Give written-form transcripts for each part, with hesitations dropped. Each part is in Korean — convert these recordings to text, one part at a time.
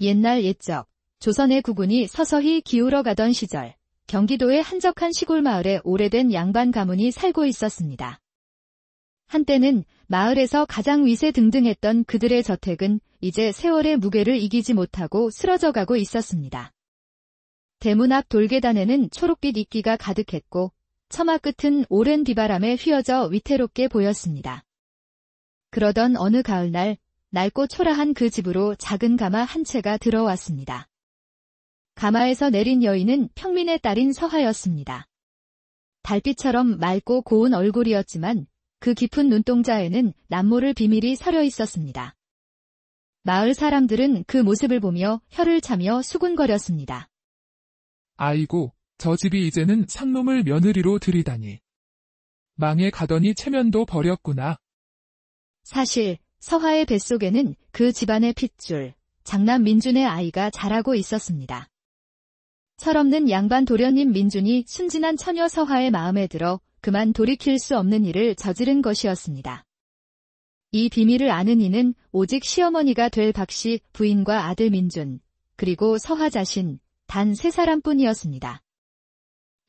옛날 옛적, 조선의 국운이 서서히 기울어가던 시절, 경기도의 한적한 시골 마을에 오래된 양반 가문이 살고 있었습니다. 한때는 마을에서 가장 위세등등했던 그들의 저택은 이제 세월의 무게를 이기지 못하고 쓰러져가고 있었습니다. 대문 앞 돌계단에는 초록빛 이끼가 가득했고 처마 끝은 오랜 비바람에 휘어져 위태롭게 보였습니다. 그러던 어느 가을날, 낡고 초라한 그 집으로 작은 가마 한 채가 들어왔습니다. 가마에서 내린 여인은 평민의 딸인 서하였습니다. 달빛처럼 맑고 고운 얼굴이었지만 그 깊은 눈동자에는 남모를 비밀이 서려 있었습니다. 마을 사람들은 그 모습을 보며 혀를 차며 수군거렸습니다. 아이고, 저 집이 이제는 상놈을 며느리로 들이다니. 망해 가더니 체면도 버렸구나. 사실 서하의 뱃속에는 그 집안의 핏줄, 장남 민준의 아이가 자라고 있었습니다. 철없는 양반 도련님 민준이 순진한 처녀 서하의 마음에 들어 그만 돌이킬 수 없는 일을 저지른 것이었습니다. 이 비밀을 아는 이는 오직 시어머니가 될 박씨 부인과 아들 민준, 그리고 서하 자신, 단 3사람뿐이었습니다.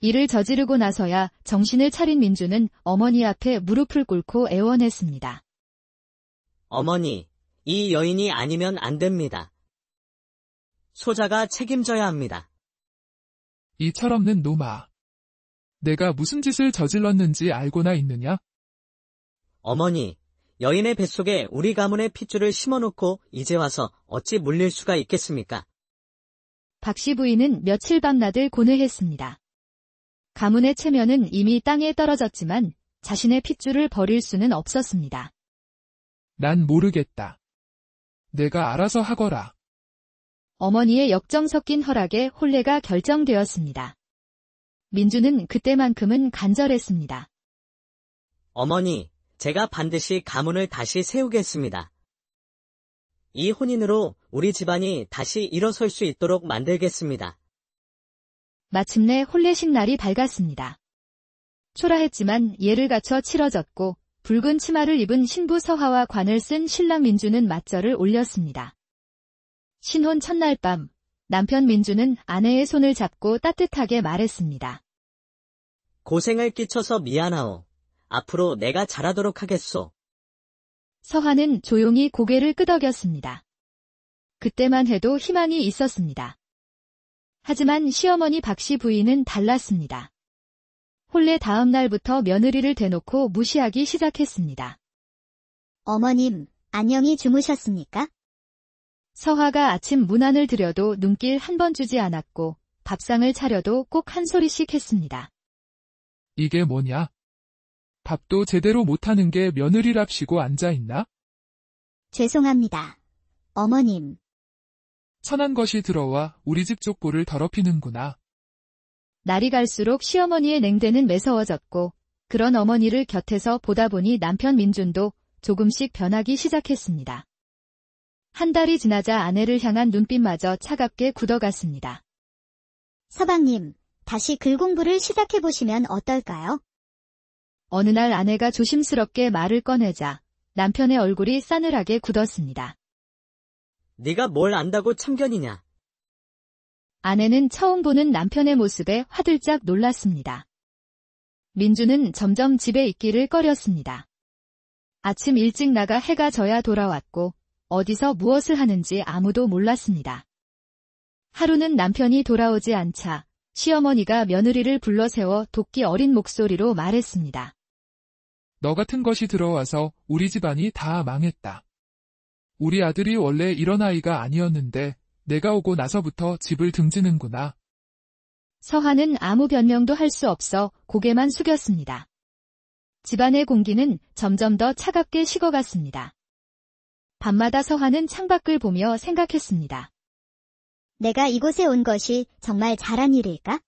이를 저지르고 나서야 정신을 차린 민준은 어머니 앞에 무릎을 꿇고 애원했습니다. 어머니, 이 여인이 아니면 안 됩니다. 소자가 책임져야 합니다. 이 철없는 놈아. 내가 무슨 짓을 저질렀는지 알고나 있느냐? 어머니, 여인의 뱃속에 우리 가문의 핏줄을 심어놓고 이제 와서 어찌 물릴 수가 있겠습니까? 박씨 부인은 며칠 밤낮을 고뇌했습니다. 가문의 체면은 이미 땅에 떨어졌지만 자신의 핏줄을 버릴 수는 없었습니다. 난 모르겠다. 내가 알아서 하거라. 어머니의 역정 섞인 허락에 혼례가 결정되었습니다. 민주는 그때만큼은 간절했습니다. 어머니, 제가 반드시 가문을 다시 세우겠습니다. 이 혼인으로 우리 집안이 다시 일어설 수 있도록 만들겠습니다. 마침내 혼례식 날이 밝았습니다. 초라했지만 예를 갖춰 치러졌고 붉은 치마를 입은 신부 서하와 관을 쓴 신랑 민주는 맞절을 올렸습니다. 신혼 첫날 밤, 남편 민주는 아내의 손을 잡고 따뜻하게 말했습니다. 고생을 끼쳐서 미안하오. 앞으로 내가 잘하도록 하겠소. 서하는 조용히 고개를 끄덕였습니다. 그때만 해도 희망이 있었습니다. 하지만 시어머니 박씨 부인은 달랐습니다. 혼례 다음 날부터 며느리를 대놓고 무시하기 시작했습니다. 어머님, 안녕히 주무셨습니까? 서하가 아침 문안을 드려도 눈길 한 번 주지 않았고 밥상을 차려도 꼭 한 소리씩 했습니다. 이게 뭐냐? 밥도 제대로 못하는 게 며느리랍시고 앉아있나? 죄송합니다. 어머님. 천한 것이 들어와 우리 집 족보를 더럽히는구나. 날이 갈수록 시어머니의 냉대는 매서워졌고 그런 어머니를 곁에서 보다 보니 남편 민준도 조금씩 변하기 시작했습니다. 한 달이 지나자 아내를 향한 눈빛마저 차갑게 굳어갔습니다. 서방님, 다시 글 공부를 시작해보시면 어떨까요? 어느 날 아내가 조심스럽게 말을 꺼내자 남편의 얼굴이 싸늘하게 굳었습니다. 네가 뭘 안다고 참견이냐? 아내는 처음 보는 남편의 모습에 화들짝 놀랐습니다. 민주는 점점 집에 있기를 꺼렸습니다. 아침 일찍 나가 해가 져야 돌아왔고 어디서 무엇을 하는지 아무도 몰랐습니다. 하루는 남편이 돌아오지 않자 시어머니가 며느리를 불러 세워 돕기 어린 목소리로 말했습니다. 너 같은 것이 들어와서 우리 집안이 다 망했다. 우리 아들이 원래 이런 아이가 아니었는데 내가 오고 나서부터 집을 등지는구나. 서하는 아무 변명도 할 수 없어 고개만 숙였습니다. 집안의 공기는 점점 더 차갑게 식어갔습니다. 밤마다 서하는 창밖을 보며 생각했습니다. 내가 이곳에 온 것이 정말 잘한 일일까?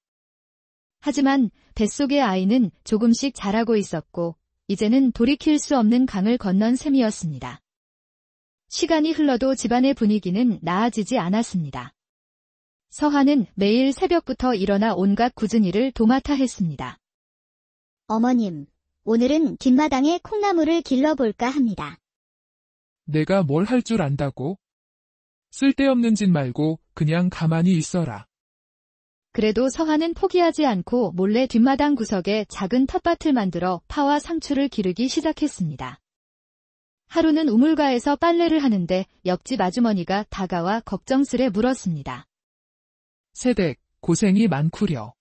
하지만 뱃속의 아이는 조금씩 자라고 있었고 이제는 돌이킬 수 없는 강을 건넌 셈이었습니다. 시간이 흘러도 집안의 분위기는 나아지지 않았습니다. 서하는 매일 새벽부터 일어나 온갖 굳은 일을 도맡아 했습니다. 어머님, 오늘은 뒷마당에 콩나물을 길러볼까 합니다. 내가 뭘 할 줄 안다고? 쓸데없는 짓 말고 그냥 가만히 있어라. 그래도 서한은 포기하지 않고 몰래 뒷마당 구석에 작은 텃밭을 만들어 파와 상추를 기르기 시작했습니다. 하루는 우물가에서 빨래를 하는데 옆집 아주머니가 다가와 걱정스레 물었습니다. 새댁, 고생이 많구려.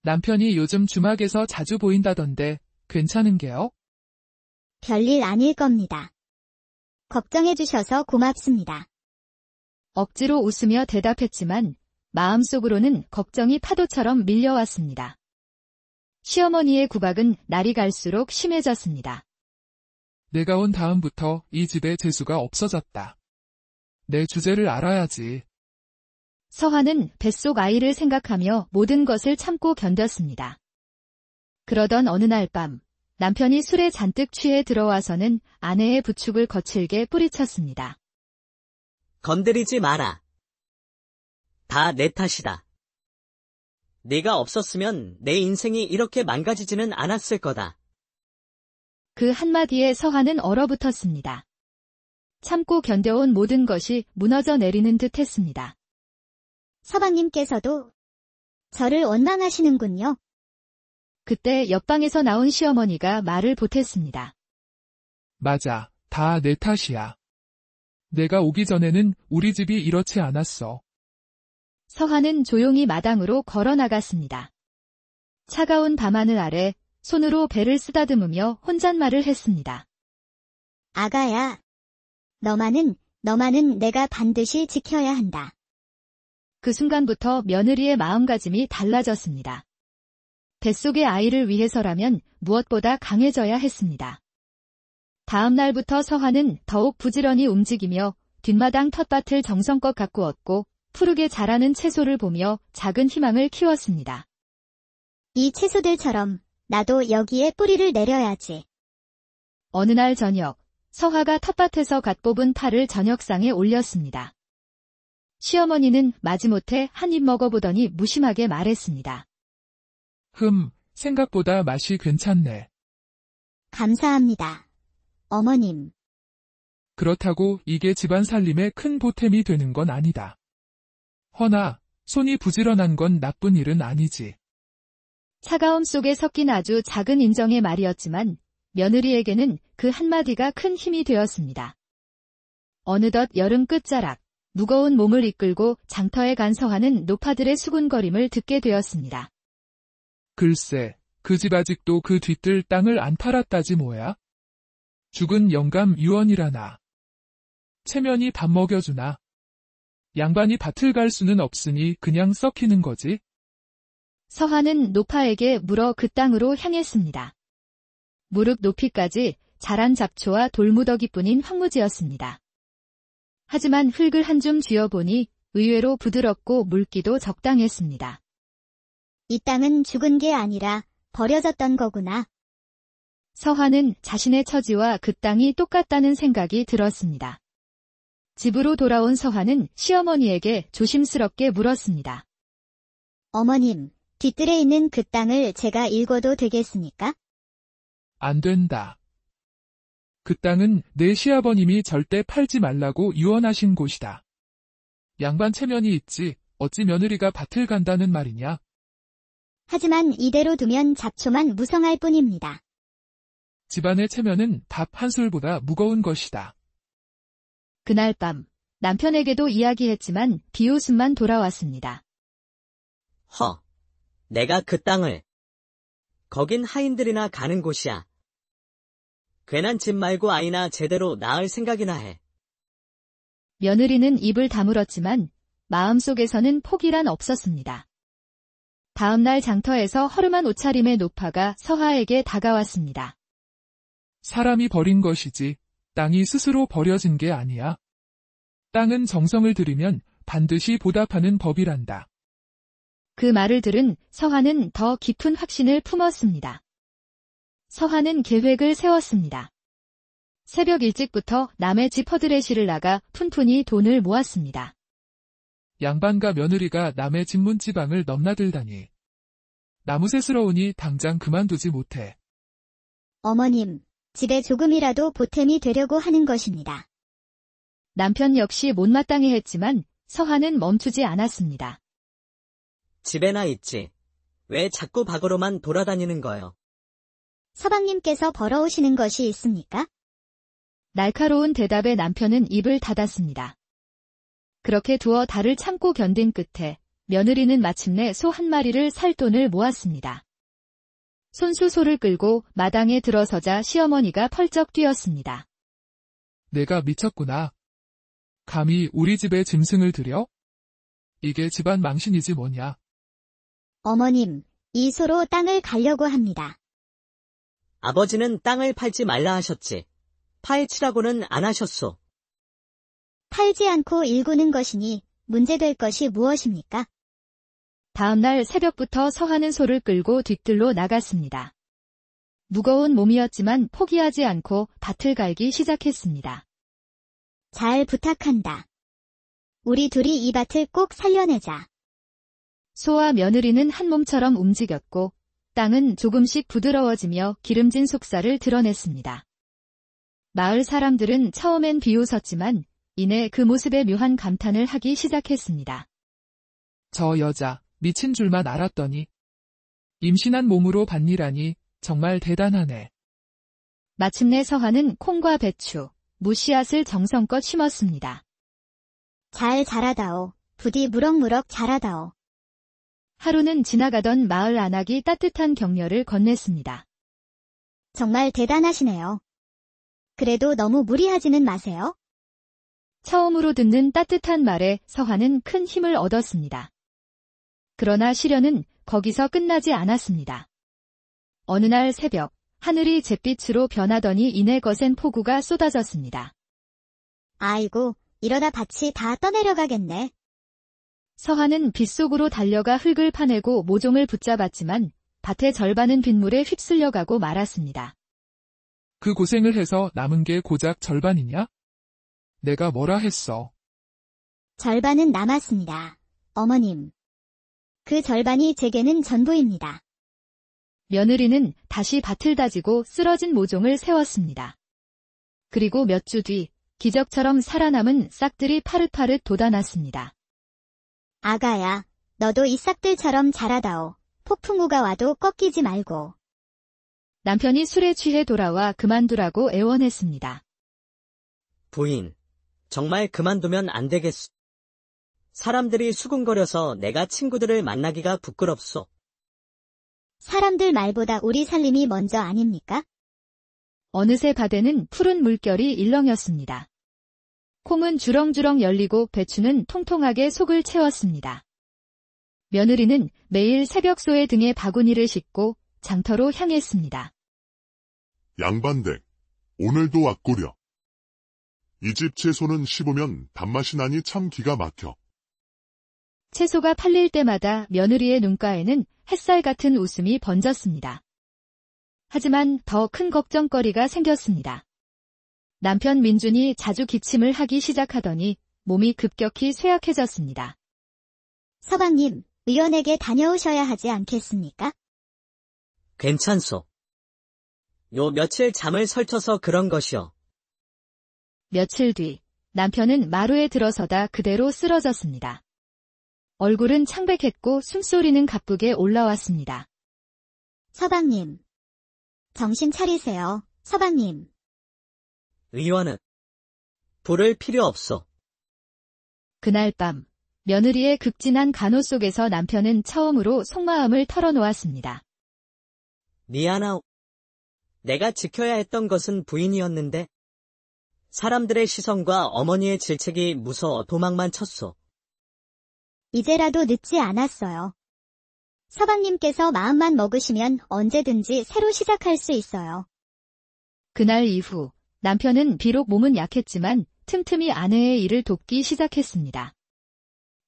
남편이 요즘 주막에서 자주 보인다던데 괜찮은게요? 별일 아닐 겁니다. 걱정해 주셔서 고맙습니다. 억지로 웃으며 대답했지만 마음속으로는 걱정이 파도처럼 밀려왔습니다. 시어머니의 구박은 날이 갈수록 심해졌습니다. 내가 온 다음부터 이 집에 재수가 없어졌다. 내 주제를 알아야지. 서한은 뱃속 아이를 생각하며 모든 것을 참고 견뎠습니다. 그러던 어느 날 밤, 남편이 술에 잔뜩 취해 들어와서는 아내의 부축을 거칠게 뿌리쳤습니다. 건드리지 마라. 다 내 탓이다. 네가 없었으면 내 인생이 이렇게 망가지지는 않았을 거다. 그 한마디에 서한은 얼어붙었습니다. 참고 견뎌온 모든 것이 무너져 내리는 듯 했습니다. 서방님께서도 저를 원망하시는군요. 그때 옆방에서 나온 시어머니가 말을 보탰습니다. 맞아, 다 내 탓이야. 내가 오기 전에는 우리 집이 이렇지 않았어. 서한은 조용히 마당으로 걸어 나갔습니다. 차가운 밤하늘 아래 손으로 배를 쓰다듬으며 혼잣말을 했습니다. 아가야, 너만은 내가 반드시 지켜야 한다. 그 순간부터 며느리의 마음가짐이 달라졌습니다. 뱃속의 아이를 위해서라면 무엇보다 강해져야 했습니다. 다음 날부터 서한은 더욱 부지런히 움직이며 뒷마당 텃밭을 정성껏 가꾸었고 푸르게 자라는 채소를 보며 작은 희망을 키웠습니다. 이 채소들처럼 나도 여기에 뿌리를 내려야지. 어느 날 저녁, 서화가 텃밭에서 갓 뽑은 파를 저녁상에 올렸습니다. 시어머니는 마지못해 한 입 먹어보더니 무심하게 말했습니다. 생각보다 맛이 괜찮네. 감사합니다. 어머님. 그렇다고 이게 집안 살림에 큰 보탬이 되는 건 아니다. 허나 손이 부지런한 건 나쁜 일은 아니지. 차가움 속에 섞인 아주 작은 인정의 말이었지만 며느리에게는 그 한마디가 큰 힘이 되었습니다. 어느덧 여름 끝자락, 무거운 몸을 이끌고 장터에 간 서한은 노파들의 수군거림을 듣게 되었습니다. 글쎄, 그 집 아직도 그 뒤뜰 땅을 안 팔았다지 뭐야? 죽은 영감 유언이라나. 체면이 밥 먹여주나. 양반이 밭을 갈 수는 없으니 그냥 썩히는 거지. 서한은 노파에게 물어 그 땅으로 향했습니다. 무릎 높이까지 자란 잡초와 돌무더기뿐인 황무지였습니다. 하지만 흙을 한 줌 쥐어보니 의외로 부드럽고 물기도 적당했습니다. 이 땅은 죽은 게 아니라 버려졌던 거구나. 서한은 자신의 처지와 그 땅이 똑같다는 생각이 들었습니다. 집으로 돌아온 서한은 시어머니에게 조심스럽게 물었습니다. 어머님, 뒤뜰에 있는 그 땅을 제가 읽어도 되겠습니까? 안 된다. 그 땅은 내 시아버님이 절대 팔지 말라고 유언하신 곳이다. 양반 체면이 있지 어찌 며느리가 밭을 간다는 말이냐? 하지만 이대로 두면 잡초만 무성할 뿐입니다. 집안의 체면은 밥 한 술보다 무거운 것이다. 그날 밤 남편에게도 이야기했지만 비웃음만 돌아왔습니다. 내가 그 땅을. 거긴 하인들이나 가는 곳이야. 괜한 집 말고 아이나 제대로 낳을 생각이나 해. 며느리는 입을 다물었지만 마음속에서는 포기란 없었습니다. 다음 날 장터에서 허름한 옷차림의 노파가 서하에게 다가왔습니다. 사람이 버린 것이지 땅이 스스로 버려진 게 아니야. 땅은 정성을 들이면 반드시 보답하는 법이란다. 그 말을 들은 서하는 더 깊은 확신을 품었습니다. 서하는 계획을 세웠습니다. 새벽 일찍부터 남의 집 허드레시를 나가 푼푼히 돈을 모았습니다. 양반과 며느리가 남의 집 문지방을 넘나들다니. 나무새스러우니 당장 그만두지 못해. 어머님, 집에 조금이라도 보탬이 되려고 하는 것입니다. 남편 역시 못마땅해 했지만 서한은 멈추지 않았습니다. 집에나 있지. 왜 자꾸 밖으로만 돌아다니는 거요? 서방님께서 벌어오시는 것이 있습니까? 날카로운 대답에 남편은 입을 닫았습니다. 그렇게 두어 달을 참고 견딘 끝에 며느리는 마침내 소 한 마리를 살 돈을 모았습니다. 손수 소를 끌고 마당에 들어서자 시어머니가 펄쩍 뛰었습니다. 내가 미쳤구나. 감히 우리 집에 짐승을 들여? 이게 집안 망신이지 뭐냐. 어머님, 이 소로 땅을 갈려고 합니다. 아버지는 땅을 팔지 말라 하셨지. 파헤치라고는 안 하셨소. 팔지 않고 일구는 것이니 문제될 것이 무엇입니까? 다음날 새벽부터 서하는 소를 끌고 뒤뜰로 나갔습니다. 무거운 몸이었지만 포기하지 않고 밭을 갈기 시작했습니다. 잘 부탁한다. 우리 둘이 이 밭을 꼭 살려내자. 소와 며느리는 한 몸처럼 움직였고 땅은 조금씩 부드러워지며 기름진 속살을 드러냈습니다. 마을 사람들은 처음엔 비웃었지만 이내 그 모습에 묘한 감탄을 하기 시작했습니다. 저 여자, 미친 줄만 알았더니. 임신한 몸으로 밭일하니 정말 대단하네. 마침내 서하는 콩과 배추, 무씨앗을 정성껏 심었습니다. 잘 자라다오. 부디 무럭무럭 자라다오. 하루는 지나가던 마을 안악이 따뜻한 격려를 건넸습니다. 정말 대단하시네요. 그래도 너무 무리하지는 마세요. 처음으로 듣는 따뜻한 말에 서하는 큰 힘을 얻었습니다. 그러나 시련은 거기서 끝나지 않았습니다. 어느 날 새벽, 하늘이 잿빛으로 변하더니 이내 거센 폭우가 쏟아졌습니다. 아이고, 이러다 밭이 다 떠내려가겠네. 서하는 빗속으로 달려가 흙을 파내고 모종을 붙잡았지만 밭의 절반은 빗물에 휩쓸려가고 말았습니다. 그 고생을 해서 남은 게 고작 절반이냐? 내가 뭐라 했어. 절반은 남았습니다. 어머님. 그 절반이 제게는 전부입니다. 며느리는 다시 밭을 다지고 쓰러진 모종을 세웠습니다. 그리고 몇 주 뒤 기적처럼 살아남은 싹들이 파릇파릇 돋아났습니다. 아가야, 너도 이 싹들처럼 자라다오. 폭풍우가 와도 꺾이지 말고. 남편이 술에 취해 돌아와 그만두라고 애원했습니다. 부인, 정말 그만두면 안 되겠소. 사람들이 수군거려서 내가 친구들을 만나기가 부끄럽소. 사람들 말보다 우리 살림이 먼저 아닙니까? 어느새 밭에는 푸른 물결이 일렁였습니다. 콩은 주렁주렁 열리고 배추는 통통하게 속을 채웠습니다. 며느리는 매일 새벽소의 등에 바구니를 싣고 장터로 향했습니다. 양반댁, 오늘도 왔구려. 이 집 채소는 씹으면 단맛이 나니 참 기가 막혀. 채소가 팔릴 때마다 며느리의 눈가에는 햇살 같은 웃음이 번졌습니다. 하지만 더 큰 걱정거리가 생겼습니다. 남편 민준이 자주 기침을 하기 시작하더니 몸이 급격히 쇠약해졌습니다. 서방님, 의원에게 다녀오셔야 하지 않겠습니까? 괜찮소. 요 며칠 잠을 설쳐서 그런 것이오. 며칠 뒤 남편은 마루에 들어서다 그대로 쓰러졌습니다. 얼굴은 창백했고 숨소리는 가쁘게 올라왔습니다. 서방님. 정신 차리세요, 서방님. 의원은 부를 필요 없소. 그날 밤 며느리의 극진한 간호 속에서 남편은 처음으로 속마음을 털어놓았습니다. 미안하오. 내가 지켜야 했던 것은 부인이었는데 사람들의 시선과 어머니의 질책이 무서워 도망만 쳤소. 이제라도 늦지 않았어요. 서방님께서 마음만 먹으시면 언제든지 새로 시작할 수 있어요. 그날 이후 남편은 비록 몸은 약했지만 틈틈이 아내의 일을 돕기 시작했습니다.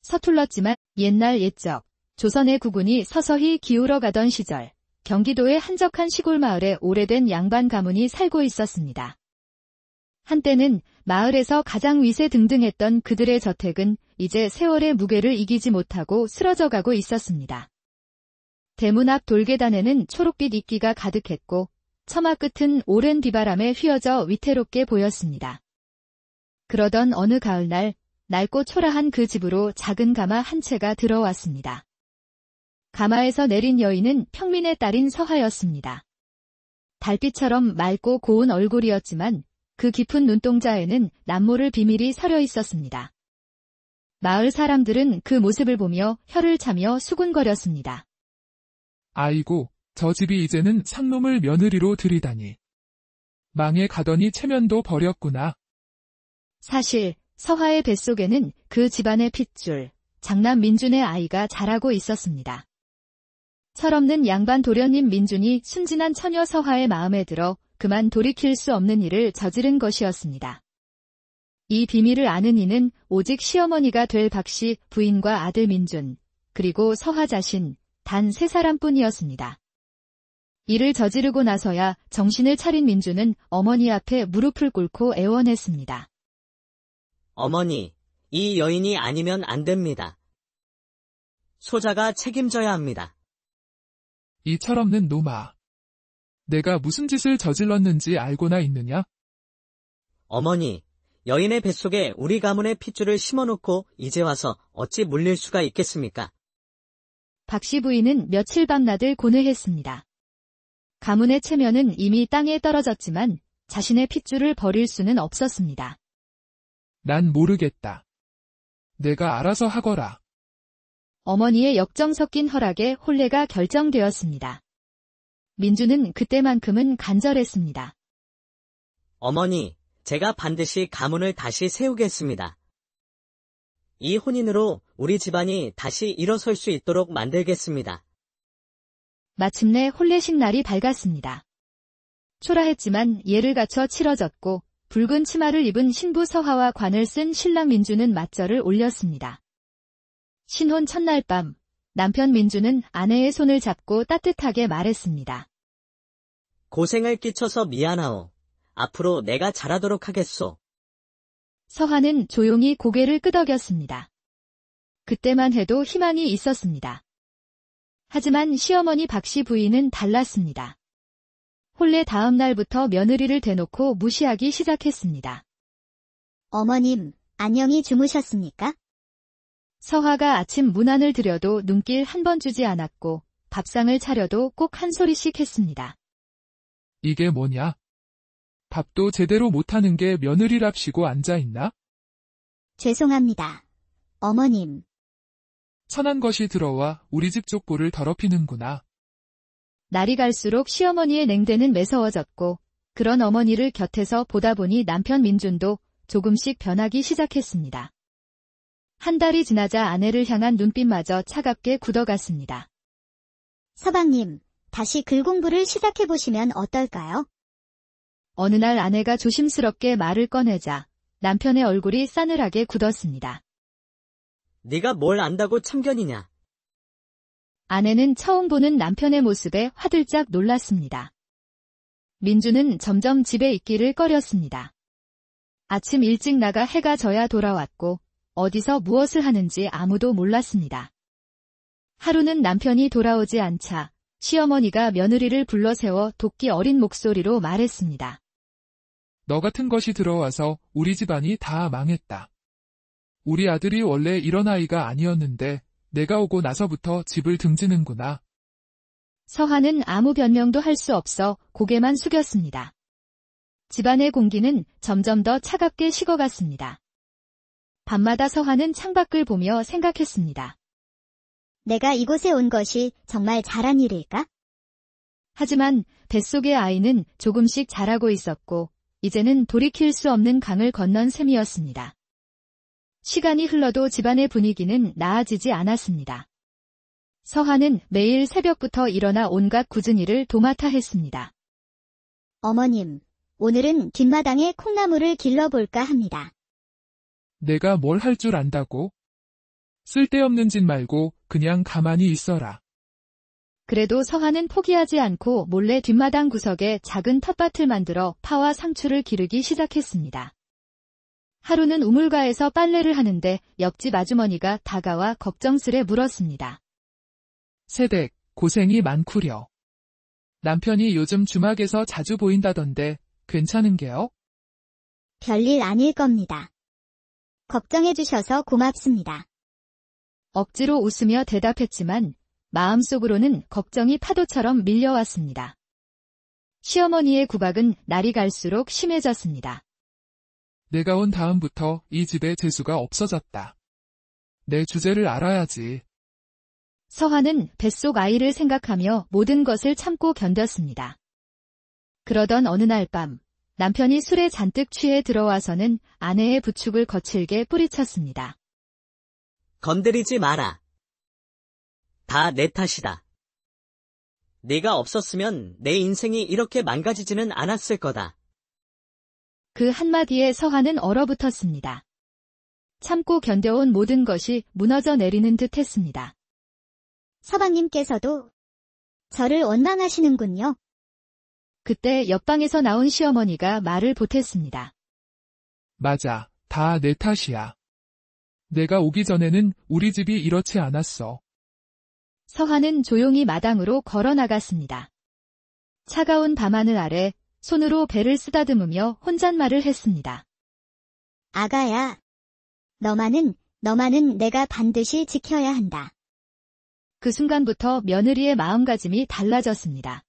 서툴렀지만 옛날 옛적 조선의 국운이 서서히 기울어 가던 시절 경기도의 한적한 시골 마을에 오래된 양반 가문이 살고 있었습니다. 한때는 마을에서 가장 위세등등했던 그들의 저택은 이제 세월의 무게를 이기지 못하고 쓰러져가고 있었습니다. 대문 앞 돌계단에는 초록빛 이끼가 가득했고 처마 끝은 오랜 비바람에 휘어져 위태롭게 보였습니다. 그러던 어느 가을날 낡고 초라한 그 집으로 작은 가마 한 채가 들어왔습니다. 가마에서 내린 여인은 평민의 딸인 서하였습니다. 달빛처럼 맑고 고운 얼굴이었지만 그 깊은 눈동자에는 남모를 비밀이 서려 있었습니다. 마을 사람들은 그 모습을 보며 혀를 차며 수군거렸습니다. 아이고, 저 집이 이제는 상놈을 며느리로 들이다니. 망해 가더니 체면도 버렸구나. 사실 서하의 뱃속에는 그 집안의 핏줄, 장남 민준의 아이가 자라고 있었습니다. 철없는 양반 도련님 민준이 순진한 처녀 서하의 마음에 들어 그만 돌이킬 수 없는 일을 저지른 것이었습니다. 이 비밀을 아는 이는 오직 시어머니가 될 박씨 부인과 아들 민준, 그리고 서하 자신 단 3사람뿐이었습니다. 이를 저지르고 나서야 정신을 차린 민준은 어머니 앞에 무릎을 꿇고 애원했습니다. 어머니, 이 여인이 아니면 안 됩니다. 소자가 책임져야 합니다. 이 철없는 놈아. 내가 무슨 짓을 저질렀는지 알고나 있느냐? 어머니, 여인의 뱃속에 우리 가문의 핏줄을 심어놓고 이제 와서 어찌 물릴 수가 있겠습니까? 박씨 부인은 며칠 밤낮을 고뇌했습니다. 가문의 체면은 이미 땅에 떨어졌지만 자신의 핏줄을 버릴 수는 없었습니다. 난 모르겠다. 내가 알아서 하거라. 어머니의 역정 섞인 허락에 혼례가 결정되었습니다. 민주는 그때만큼은 간절했습니다. 어머니, 제가 반드시 가문을 다시 세우겠습니다. 이 혼인으로 우리 집안이 다시 일어설 수 있도록 만들겠습니다. 마침내 혼례식 날이 밝았습니다. 초라했지만 예를 갖춰 치러졌고 붉은 치마를 입은 신부 서하와 관을 쓴 신랑 민주는 맞절을 올렸습니다. 신혼 첫날 밤, 남편 민주는 아내의 손을 잡고 따뜻하게 말했습니다. 고생을 끼쳐서 미안하오. 앞으로 내가 잘하도록 하겠소. 서하는 조용히 고개를 끄덕였습니다. 그때만 해도 희망이 있었습니다. 하지만 시어머니 박씨 부인은 달랐습니다. 혼례 다음 날부터 며느리를 대놓고 무시하기 시작했습니다. 어머님, 안녕히 주무셨습니까? 서하가 아침 문안을 드려도 눈길 한 번 주지 않았고 밥상을 차려도 꼭 한 소리씩 했습니다. 이게 뭐냐? 밥도 제대로 못하는 게 며느리랍시고 앉아있나? 죄송합니다. 어머님, 천한 것이 들어와 우리 집 족보를 더럽히는구나. 날이 갈수록 시어머니의 냉대는 매서워졌고 그런 어머니를 곁에서 보다 보니 남편 민준도 조금씩 변하기 시작했습니다. 한 달이 지나자 아내를 향한 눈빛마저 차갑게 굳어갔습니다. 서방님, 다시 글 공부를 시작해보시면 어떨까요? 어느 날 아내가 조심스럽게 말을 꺼내자 남편의 얼굴이 싸늘하게 굳었습니다. 네가 뭘 안다고 참견이냐? 아내는 처음 보는 남편의 모습에 화들짝 놀랐습니다. 민주는 점점 집에 있기를 꺼렸습니다. 아침 일찍 나가 해가 져야 돌아왔고 어디서 무엇을 하는지 아무도 몰랐습니다. 하루는 남편이 돌아오지 않자 시어머니가 며느리를 불러 세워 돕기 어린 목소리로 말했습니다. 너 같은 것이 들어와서 우리 집안이 다 망했다. 우리 아들이 원래 이런 아이가 아니었는데 내가 오고 나서부터 집을 등지는구나. 서하는 아무 변명도 할 수 없어 고개만 숙였습니다. 집안의 공기는 점점 더 차갑게 식어갔습니다. 밤마다 서하는 창밖을 보며 생각했습니다. 내가 이곳에 온 것이 정말 잘한 일일까? 하지만 뱃속의 아이는 조금씩 자라고 있었고 이제는 돌이킬 수 없는 강을 건넌 셈이었습니다. 시간이 흘러도 집안의 분위기는 나아지지 않았습니다. 서하는 매일 새벽부터 일어나 온갖 굳은 일을 도맡아 했습니다. 어머님, 오늘은 뒷마당에 콩나물을 길러볼까 합니다. 내가 뭘 할 줄 안다고? 쓸데없는 짓 말고 그냥 가만히 있어라. 그래도 서하는 포기하지 않고 몰래 뒷마당 구석에 작은 텃밭을 만들어 파와 상추를 기르기 시작했습니다. 하루는 우물가에서 빨래를 하는데 옆집 아주머니가 다가와 걱정스레 물었습니다. 새댁, 고생이 많구려. 남편이 요즘 주막에서 자주 보인다던데 괜찮은게요? 별일 아닐 겁니다. 걱정해주셔서 고맙습니다. 억지로 웃으며 대답했지만 마음속으로는 걱정이 파도처럼 밀려왔습니다. 시어머니의 구박은 날이 갈수록 심해졌습니다. 내가 온 다음부터 이 집에 재수가 없어졌다. 내 주제를 알아야지. 서화는 뱃속 아이를 생각하며 모든 것을 참고 견뎠습니다. 그러던 어느 날 밤, 남편이 술에 잔뜩 취해 들어와서는 아내의 부축을 거칠게 뿌리쳤습니다. 건드리지 마라. 다 내 탓이다. 네가 없었으면 내 인생이 이렇게 망가지지는 않았을 거다. 그 한마디에 서화는 얼어붙었습니다. 참고 견뎌온 모든 것이 무너져 내리는 듯 했습니다. 서방님께서도 저를 원망하시는군요. 그때 옆방에서 나온 시어머니가 말을 보탰습니다. 맞아, 다 내 탓이야. 내가 오기 전에는 우리 집이 이렇지 않았어. 서화는 조용히 마당으로 걸어 나갔습니다. 차가운 밤하늘 아래 손으로 배를 쓰다듬으며 혼잣말을 했습니다. 아가야, 너만은 내가 반드시 지켜야 한다. 그 순간부터 며느리의 마음가짐이 달라졌습니다.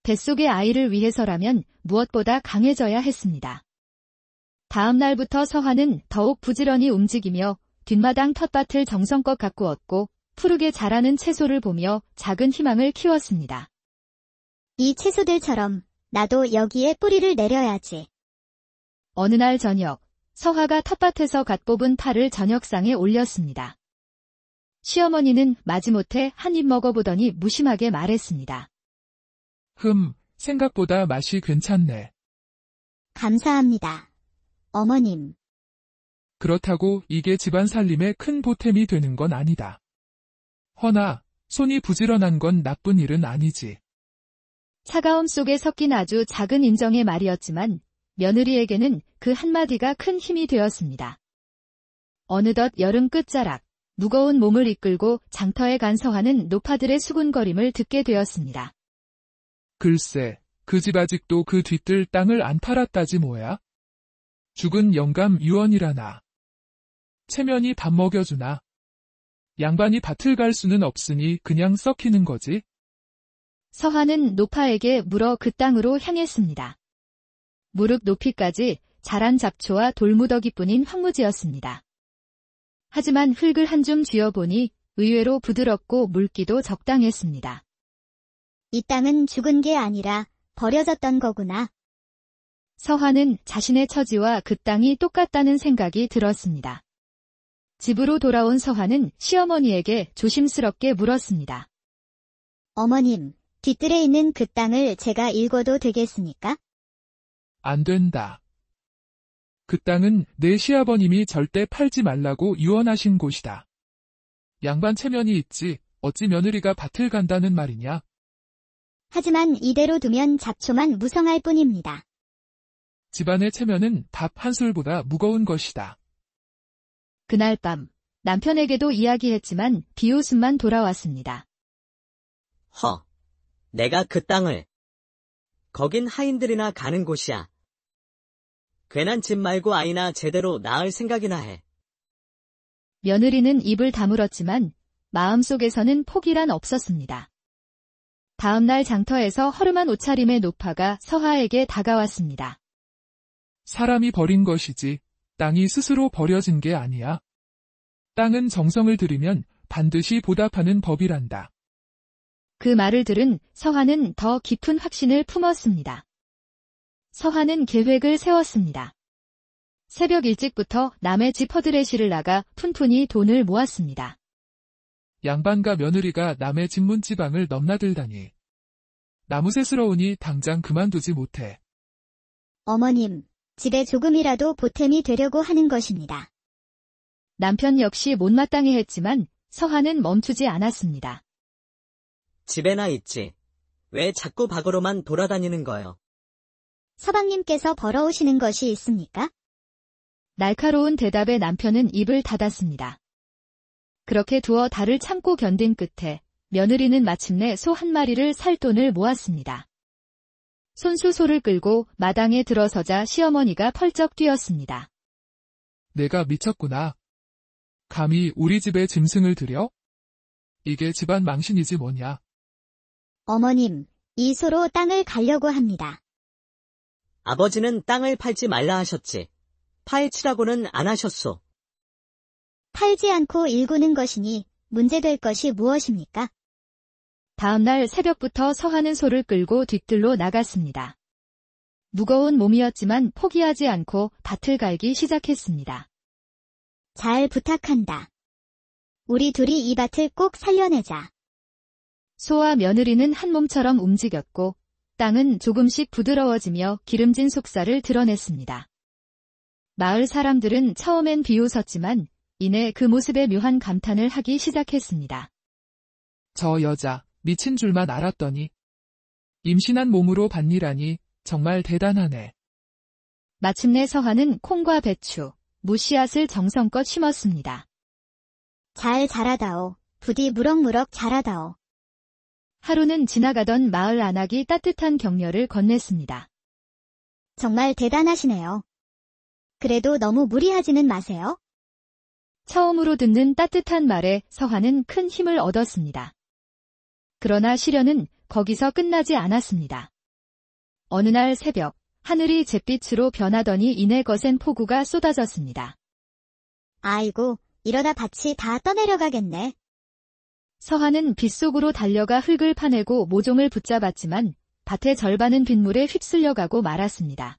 뱃속의 아이를 위해서라면 무엇보다 강해져야 했습니다. 다음 날부터 서화는 더욱 부지런히 움직이며 뒷마당 텃밭을 정성껏 가꾸었고 푸르게 자라는 채소를 보며 작은 희망을 키웠습니다. 이 채소들처럼 나도 여기에 뿌리를 내려야지. 어느 날 저녁, 서화가 텃밭에서 갓 뽑은 파를 저녁상에 올렸습니다. 시어머니는 마지못해 한 입 먹어보더니 무심하게 말했습니다. 생각보다 맛이 괜찮네. 감사합니다. 어머님. 그렇다고 이게 집안 살림에 큰 보탬이 되는 건 아니다. 허나 손이 부지런한 건 나쁜 일은 아니지. 차가움 속에 섞인 아주 작은 인정의 말이었지만 며느리에게는 그 한마디가 큰 힘이 되었습니다. 어느덧 여름 끝자락, 무거운 몸을 이끌고 장터에 간 서화는 노파들의 수군거림을 듣게 되었습니다. 글쎄, 그 집 아직도 그 뒤뜰 땅을 안 팔았다지 뭐야? 죽은 영감 유언이라나. 체면이 밥 먹여주나. 양반이 밭을 갈 수는 없으니 그냥 썩히는 거지. 서화는 노파에게 물어 그 땅으로 향했습니다. 무릎 높이까지 자란 잡초와 돌무더기뿐인 황무지였습니다. 하지만 흙을 한 줌 쥐어보니 의외로 부드럽고 물기도 적당했습니다. 이 땅은 죽은 게 아니라 버려졌던 거구나. 서화는 자신의 처지와 그 땅이 똑같다는 생각이 들었습니다. 집으로 돌아온 서화는 시어머니에게 조심스럽게 물었습니다. 어머님, 뒤뜰에 있는 그 땅을 제가 읽어도 되겠습니까? 안 된다. 그 땅은 내 시아버님이 절대 팔지 말라고 유언하신 곳이다. 양반 체면이 있지 어찌 며느리가 밭을 간다는 말이냐? 하지만 이대로 두면 잡초만 무성할 뿐입니다. 집안의 체면은 밥 한 술보다 무거운 것이다. 그날 밤 남편에게도 이야기했지만 비웃음만 돌아왔습니다. 내가 그 땅을. 거긴 하인들이나 가는 곳이야. 괜한 집 말고 아이나 제대로 낳을 생각이나 해. 며느리는 입을 다물었지만 마음속에서는 포기란 없었습니다. 다음 날 장터에서 허름한 옷차림의 노파가 서화에게 다가왔습니다. 사람이 버린 것이지 땅이 스스로 버려진 게 아니야. 땅은 정성을 들이면 반드시 보답하는 법이란다. 그 말을 들은 서화는 더 깊은 확신을 품었습니다. 서화는 계획을 세웠습니다. 새벽 일찍부터 남의 집 허드레시를 나가 푼푼히 돈을 모았습니다. 양반과 며느리가 남의 집문지방을 넘나들다니. 나무새스러우니 당장 그만두지 못해. 어머님, 집에 조금이라도 보탬이 되려고 하는 것입니다. 남편 역시 못마땅해 했지만 서화는 멈추지 않았습니다. 집에나 있지. 왜 자꾸 밖으로만 돌아다니는 거요? 서방님께서 벌어오시는 것이 있습니까? 날카로운 대답에 남편은 입을 닫았습니다. 그렇게 두어 달을 참고 견딘 끝에 며느리는 마침내 소 한 마리를 살 돈을 모았습니다. 손수 소를 끌고 마당에 들어서자 시어머니가 펄쩍 뛰었습니다. 내가 미쳤구나. 감히 우리 집에 짐승을 들여? 이게 집안 망신이지 뭐냐. 어머님, 이 소로 땅을 갈려고 합니다. 아버지는 땅을 팔지 말라 하셨지. 파헤치라고는 안 하셨소. 팔지 않고 일구는 것이니 문제될 것이 무엇입니까? 다음날 새벽부터 서하는 소를 끌고 뒤뜰로 나갔습니다. 무거운 몸이었지만 포기하지 않고 밭을 갈기 시작했습니다. 잘 부탁한다. 우리 둘이 이 밭을 꼭 살려내자. 소와 며느리는 한 몸처럼 움직였고 땅은 조금씩 부드러워지며 기름진 속살을 드러냈습니다. 마을 사람들은 처음엔 비웃었지만 이내 그 모습에 묘한 감탄을 하기 시작했습니다. 저 여자, 미친 줄만 알았더니. 임신한 몸으로 밭일하니 정말 대단하네. 마침내 서하는 콩과 배추, 무씨앗을 정성껏 심었습니다. 잘 자라다오. 부디 무럭무럭 자라다오. 하루는 지나가던 마을 안악이 따뜻한 격려를 건넸습니다. 정말 대단하시네요. 그래도 너무 무리하지는 마세요. 처음으로 듣는 따뜻한 말에 서하는 큰 힘을 얻었습니다. 그러나 시련은 거기서 끝나지 않았습니다. 어느 날 새벽, 하늘이 잿빛으로 변하더니 이내 거센 폭우가 쏟아졌습니다. 아이고, 이러다 밭이 다 떠내려가겠네. 서하는 빗속으로 달려가 흙을 파내고 모종을 붙잡았지만 밭의 절반은 빗물에 휩쓸려가고 말았습니다.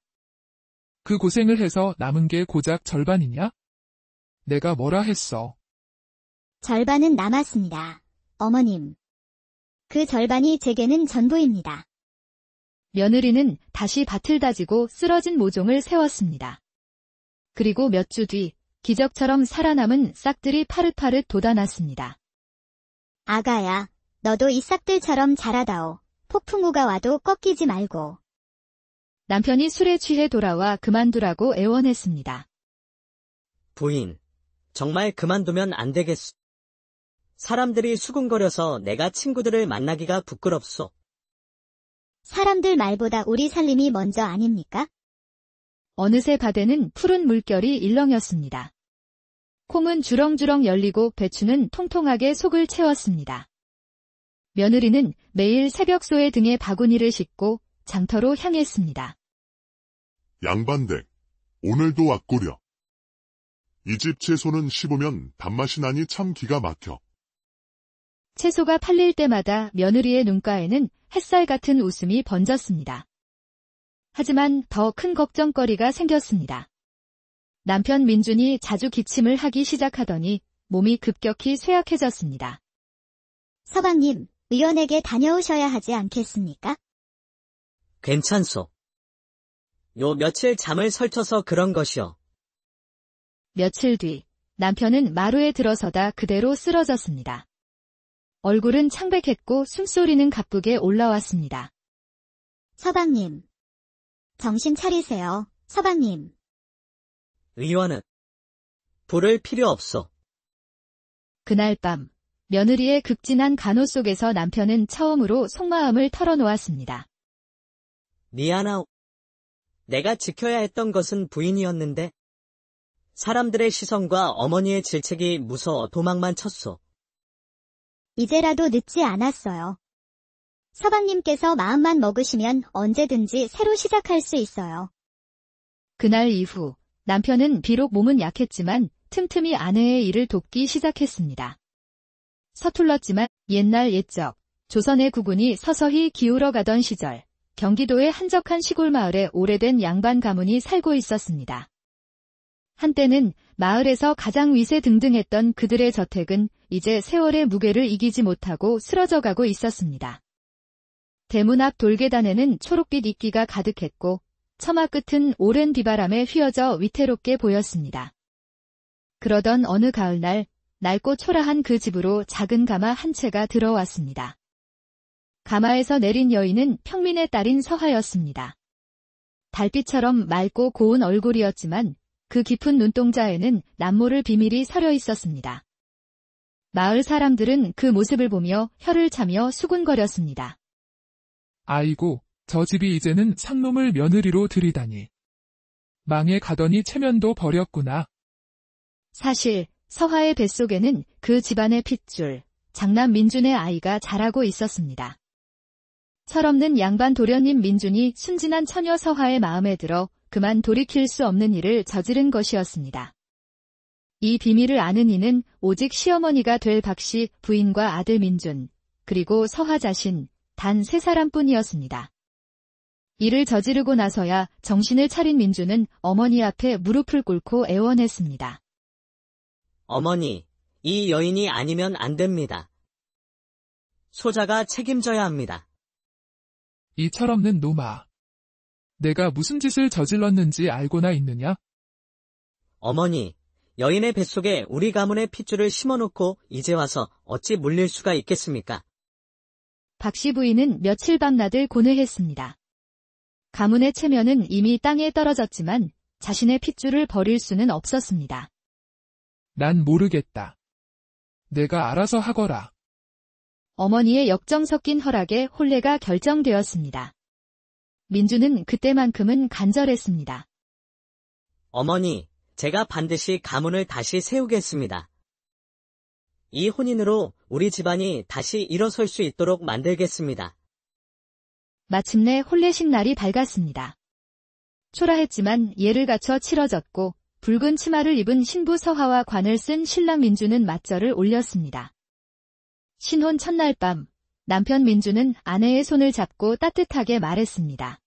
그 고생을 해서 남은 게 고작 절반이냐? 내가 뭐라 했어. 절반은 남았습니다. 어머님. 그 절반이 제게는 전부입니다. 며느리는 다시 밭을 다지고 쓰러진 모종을 세웠습니다. 그리고 몇 주 뒤 기적처럼 살아남은 싹들이 파릇파릇 돋아났습니다. 아가야, 너도 이 싹들처럼 자라다오. 폭풍우가 와도 꺾이지 말고. 남편이 술에 취해 돌아와 그만두라고 애원했습니다. 부인, 정말 그만두면 안 되겠소. 사람들이 수군거려서 내가 친구들을 만나기가 부끄럽소. 사람들 말보다 우리 살림이 먼저 아닙니까? 어느새 밭에는 푸른 물결이 일렁였습니다. 콩은 주렁주렁 열리고 배추는 통통하게 속을 채웠습니다. 며느리는 매일 새벽소의 등에 바구니를 싣고 장터로 향했습니다. 양반댁, 오늘도 왔구려. 이 집 채소는 씹으면 단맛이 나니 참 기가 막혀. 채소가 팔릴 때마다 며느리의 눈가에는 햇살 같은 웃음이 번졌습니다. 하지만 더 큰 걱정거리가 생겼습니다. 남편 민준이 자주 기침을 하기 시작하더니 몸이 급격히 쇠약해졌습니다. 서방님, 의원에게 다녀오셔야 하지 않겠습니까? 괜찮소. 요 며칠 잠을 설쳐서 그런 것이오. 며칠 뒤 남편은 마루에 들어서다 그대로 쓰러졌습니다. 얼굴은 창백했고 숨소리는 가쁘게 올라왔습니다. 서방님. 정신 차리세요, 서방님. 의원은 부를 필요 없소. 그날 밤 며느리의 극진한 간호 속에서 남편은 처음으로 속마음을 털어놓았습니다. 미안하오. 내가 지켜야 했던 것은 부인이었는데 사람들의 시선과 어머니의 질책이 무서워 도망만 쳤소. 이제라도 늦지 않았어요. 서방님께서 마음만 먹으시면 언제든지 새로 시작할 수 있어요. 그날 이후 남편은 비록 몸은 약했지만 틈틈이 아내의 일을 돕기 시작했습니다. 서툴렀지만 옛날 옛적 조선의 국군이 서서히 기울어가던 시절 경기도의 한적한 시골 마을에 오래된 양반 가문이 살고 있었습니다. 한때는 마을에서 가장 위세등등했던 그들의 저택은 이제 세월의 무게를 이기지 못하고 쓰러져가고 있었습니다. 대문 앞 돌계단에는 초록빛 이끼가 가득했고 처마 끝은 오랜 비바람에 휘어져 위태롭게 보였습니다. 그러던 어느 가을날 낡고 초라한 그 집으로 작은 가마 한 채가 들어왔습니다. 가마에서 내린 여인은 평민의 딸인 서하였습니다. 달빛처럼 맑고 고운 얼굴이었지만 그 깊은 눈동자에는 남모를 비밀이 서려 있었습니다. 마을 사람들은 그 모습을 보며 혀를 차며 수군거렸습니다. 아이고, 저 집이 이제는 상놈을 며느리로 들이다니. 망해 가더니 체면도 버렸구나. 사실 서화의 뱃속에는 그 집안의 핏줄, 장남 민준의 아이가 자라고 있었습니다. 철없는 양반 도련님 민준이 순진한 처녀 서화의 마음에 들어 그만 돌이킬 수 없는 일을 저지른 것이었습니다. 이 비밀을 아는 이는 오직 시어머니가 될 박씨 부인과 아들 민준, 그리고 서화 자신, 단 3사람뿐이었습니다. 이를 저지르고 나서야 정신을 차린 민준은 어머니 앞에 무릎을 꿇고 애원했습니다. 어머니, 이 여인이 아니면 안 됩니다. 소자가 책임져야 합니다. 이 철없는 놈아. 내가 무슨 짓을 저질렀는지 알고나 있느냐? 어머니, 여인의 뱃속에 우리 가문의 핏줄을 심어놓고 이제 와서 어찌 물릴 수가 있겠습니까? 박씨 부인은 며칠 밤낮을 고뇌했습니다. 가문의 체면은 이미 땅에 떨어졌지만 자신의 핏줄을 버릴 수는 없었습니다. 난 모르겠다. 내가 알아서 하거라. 어머니의 역정 섞인 허락에 혼례가 결정되었습니다. 민주는 그때만큼은 간절했습니다. 어머니, 제가 반드시 가문을 다시 세우겠습니다. 이 혼인으로 우리 집안이 다시 일어설 수 있도록 만들겠습니다. 마침내 혼례식 날이 밝았습니다. 초라했지만 예를 갖춰 치러졌고 붉은 치마를 입은 신부 서화와 관을 쓴 신랑 민주는 맞절을 올렸습니다. 신혼 첫날 밤, 남편 민주는 아내의 손을 잡고 따뜻하게 말했습니다.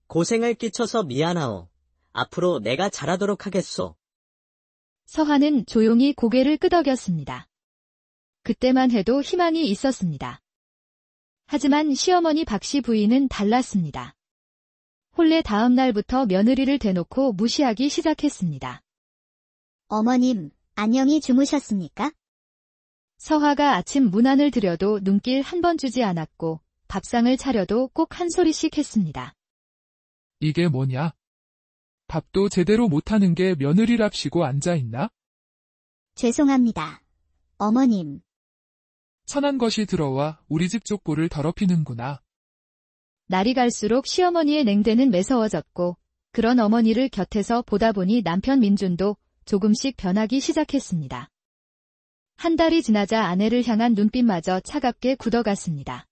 고생을 끼쳐서 미안하오. 앞으로 내가 잘하도록 하겠소. 서화는 조용히 고개를 끄덕였습니다. 그때만 해도 희망이 있었습니다. 하지만 시어머니 박씨 부인은 달랐습니다. 혼례 다음 날부터 며느리를 대놓고 무시하기 시작했습니다. 어머님, 안녕히 주무셨습니까? 서화가 아침 문안을 드려도 눈길 한 번 주지 않았고 밥상을 차려도 꼭 한 소리씩 했습니다. 이게 뭐냐? 밥도 제대로 못하는 게 며느리랍시고 앉아있나? 죄송합니다. 어머님, 천한 것이 들어와 우리 집 족보를 더럽히는구나. 날이 갈수록 시어머니의 냉대는 매서워졌고 그런 어머니를 곁에서 보다 보니 남편 민준도 조금씩 변하기 시작했습니다. 한 달이 지나자 아내를 향한 눈빛마저 차갑게 굳어갔습니다.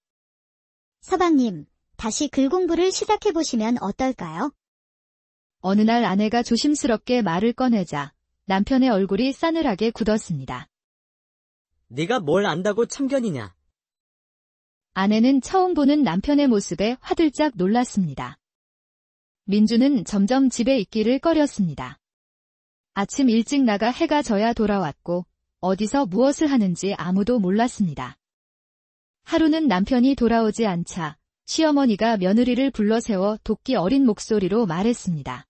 서방님, 다시 글 공부를 시작해보시면 어떨까요? 어느 날 아내가 조심스럽게 말을 꺼내자 남편의 얼굴이 싸늘하게 굳었습니다. 네가 뭘 안다고 참견이냐? 아내는 처음 보는 남편의 모습에 화들짝 놀랐습니다. 민주는 점점 집에 있기를 꺼렸습니다. 아침 일찍 나가 해가 져야 돌아왔고 어디서 무엇을 하는지 아무도 몰랐습니다. 하루는 남편이 돌아오지 않자 시어머니가 며느리를 불러 세워 돕기 어린 목소리로 말했습니다.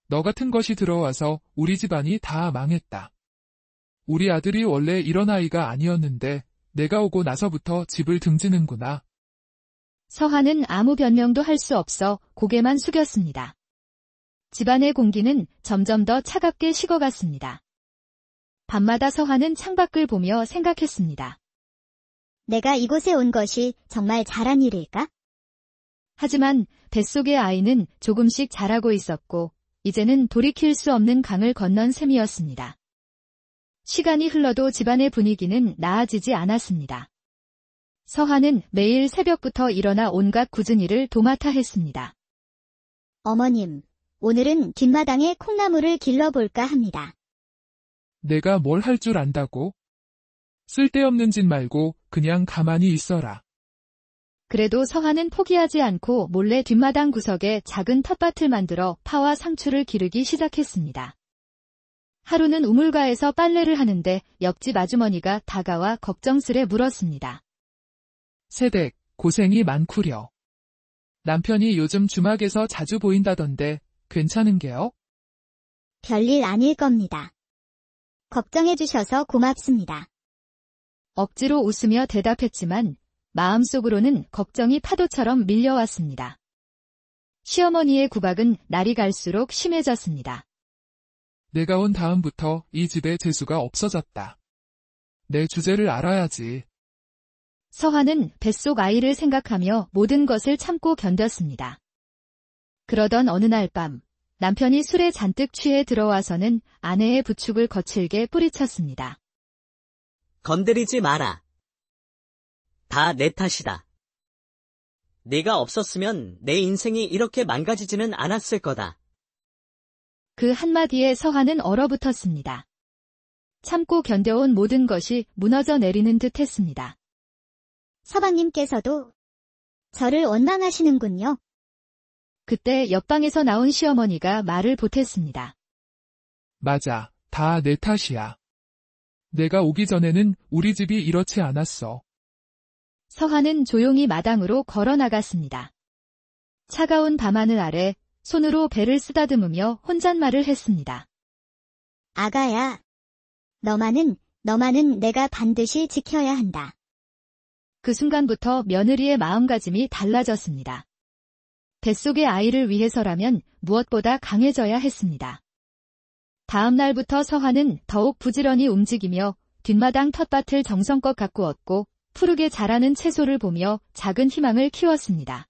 너 같은 것이 들어와서 우리 집안이 다 망했다. 우리 아들이 원래 이런 아이가 아니었는데 내가 오고 나서부터 집을 등지는구나. 서화는 아무 변명도 할 수 없어 고개만 숙였습니다. 집안의 공기는 점점 더 차갑게 식어갔습니다. 밤마다 서화는 창밖을 보며 생각했습니다. 내가 이곳에 온 것이 정말 잘한 일일까? 하지만 뱃속의 아이는 조금씩 자라고 있었고 이제는 돌이킬 수 없는 강을 건넌 셈이었습니다. 시간이 흘러도 집안의 분위기는 나아지지 않았습니다. 서화는 매일 새벽부터 일어나 온갖 굳은 일을 도맡아 했습니다. 어머님, 오늘은 뒷마당에 콩나물을 길러볼까 합니다. 내가 뭘 할 줄 안다고? 쓸데없는 짓 말고 그냥 가만히 있어라. 그래도 서화는 포기하지 않고 몰래 뒷마당 구석에 작은 텃밭을 만들어 파와 상추를 기르기 시작했습니다. 하루는 우물가에서 빨래를 하는데 옆집 아주머니가 다가와 걱정스레 물었습니다. 새댁, 고생이 많구려. 남편이 요즘 주막에서 자주 보인다던데 괜찮은게요? 별일 아닐 겁니다. 걱정해주셔서 고맙습니다. 억지로 웃으며 대답했지만 마음속으로는 걱정이 파도처럼 밀려왔습니다. 시어머니의 구박은 날이 갈수록 심해졌습니다. 내가 온 다음부터 이 집에 재수가 없어졌다. 내 주제를 알아야지. 서화는 뱃속 아이를 생각하며 모든 것을 참고 견뎠습니다. 그러던 어느 날 밤, 남편이 술에 잔뜩 취해 들어와서는 아내의 부축을 거칠게 뿌리쳤습니다. 건드리지 마라. 다 내 탓이다. 네가 없었으면 내 인생이 이렇게 망가지지는 않았을 거다. 그 한마디에 서한은 얼어붙었습니다. 참고 견뎌온 모든 것이 무너져 내리는 듯 했습니다. 서방님께서도 저를 원망하시는군요. 그때 옆방에서 나온 시어머니가 말을 보탰습니다. 맞아, 다 내 탓이야. 내가 오기 전에는 우리 집이 이렇지 않았어. 서한은 조용히 마당으로 걸어 나갔습니다. 차가운 밤하늘 아래 손으로 배를 쓰다듬으며 혼잣말을 했습니다. 아가야, 너만은 내가 반드시 지켜야 한다. 그 순간부터 며느리의 마음가짐이 달라졌습니다. 뱃속의 아이를 위해서라면 무엇보다 강해져야 했습니다. 다음 날부터 서한은 더욱 부지런히 움직이며 뒷마당 텃밭을 정성껏 가꾸었고 푸르게 자라는 채소를 보며 작은 희망을 키웠습니다.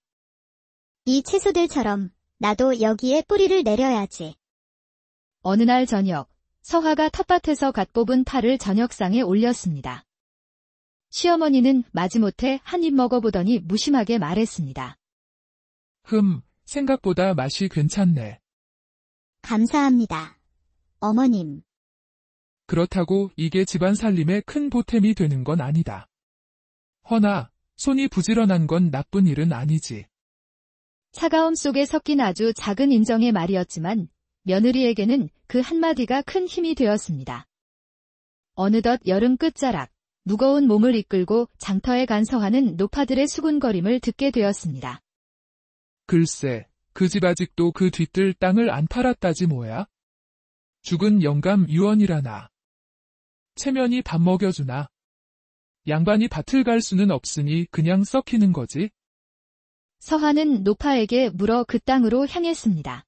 이 채소들처럼 나도 여기에 뿌리를 내려야지. 어느 날 저녁, 서화가 텃밭에서 갓 뽑은 파를 저녁상에 올렸습니다. 시어머니는 마지못해 한 입 먹어보더니 무심하게 말했습니다. 생각보다 맛이 괜찮네. 감사합니다. 어머님. 그렇다고 이게 집안 살림에 큰 보탬이 되는 건 아니다. 허나 손이 부지런한 건 나쁜 일은 아니지. 차가움 속에 섞인 아주 작은 인정의 말이었지만 며느리에게는 그 한마디가 큰 힘이 되었습니다. 어느덧 여름 끝자락, 무거운 몸을 이끌고 장터에 간 서한은 노파들의 수군거림을 듣게 되었습니다. 글쎄, 그 집 아직도 그 뒤뜰 땅을 안 팔았다지 뭐야? 죽은 영감 유언이라나. 체면이 밥 먹여주나. 양반이 밭을 갈 수는 없으니 그냥 썩히는 거지. 서한은 노파에게 물어 그 땅으로 향했습니다.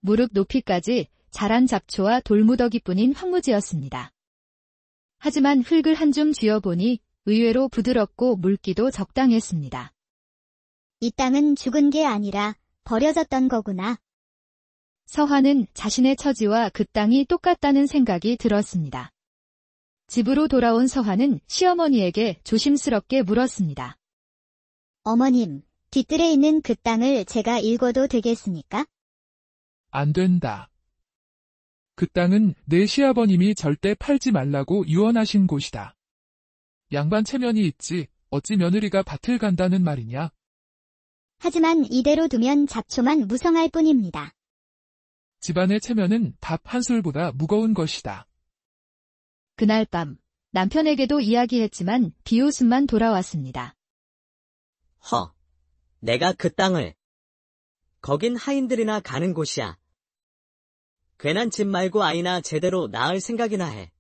무릎 높이까지 자란 잡초와 돌무더기뿐인 황무지였습니다. 하지만 흙을 한 줌 쥐어보니 의외로 부드럽고 물기도 적당했습니다. 이 땅은 죽은 게 아니라 버려졌던 거구나. 서한은 자신의 처지와 그 땅이 똑같다는 생각이 들었습니다. 집으로 돌아온 서한은 시어머니에게 조심스럽게 물었습니다. 어머님, 뒤뜰에 있는 그 땅을 제가 읽어도 되겠습니까? 안 된다. 그 땅은 내 시아버님이 절대 팔지 말라고 유언하신 곳이다. 양반 체면이 있지 어찌 며느리가 밭을 간다는 말이냐? 하지만 이대로 두면 잡초만 무성할 뿐입니다. 집안의 체면은 밥 한 술보다 무거운 것이다. 그날 밤 남편에게도 이야기했지만 비웃음만 돌아왔습니다. 내가 그 땅을. 거긴 하인들이나 가는 곳이야. 괜한 집 말고 아이나 제대로 낳을 생각이나 해.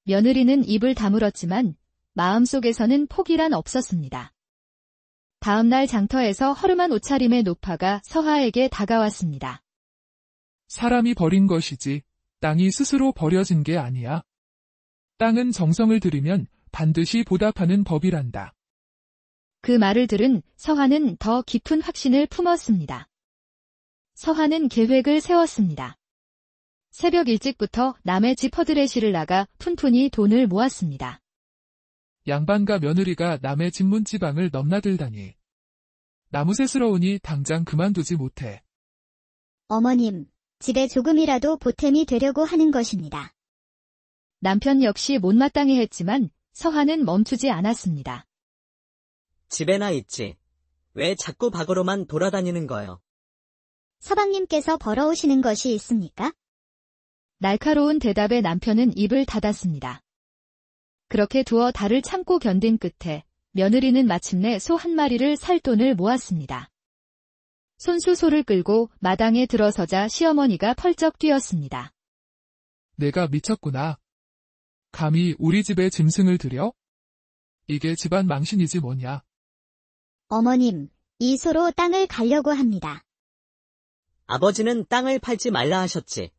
며느리는 입을 다물었지만 마음속에서는 포기란 없었습니다. 다음 날 장터에서 허름한 옷차림의 노파가 서하에게 다가왔습니다. 사람이 버린 것이지 땅이 스스로 버려진 게 아니야. 땅은 정성을 들이면 반드시 보답하는 법이란다. 그 말을 들은 서하는 더 깊은 확신을 품었습니다. 서하는 계획을 세웠습니다. 새벽 일찍부터 남의 집 허드레시를 나가 푼푼히 돈을 모았습니다. 양반과 며느리가 남의 집문지방을 넘나들다니. 나무새스러우니 당장 그만두지 못해. 어머님, 집에 조금이라도 보탬이 되려고 하는 것입니다. 남편 역시 못마땅해 했지만 서하는 멈추지 않았습니다. 집에나 있지. 왜 자꾸 밖으로만 돌아다니는 거요? 서방님께서 벌어오시는 것이 있습니까? 날카로운 대답에 남편은 입을 닫았습니다. 그렇게 두어 달을 참고 견딘 끝에 며느리는 마침내 소 한 마리를 살 돈을 모았습니다. 손수 소를 끌고 마당에 들어서자 시어머니가 펄쩍 뛰었습니다. 내가 미쳤구나. 감히 우리 집에 짐승을 들여? 이게 집안 망신이지 뭐냐. 어머님, 이 소로 땅을 갈려고 합니다. 아버지는 땅을 팔지 말라 하셨지.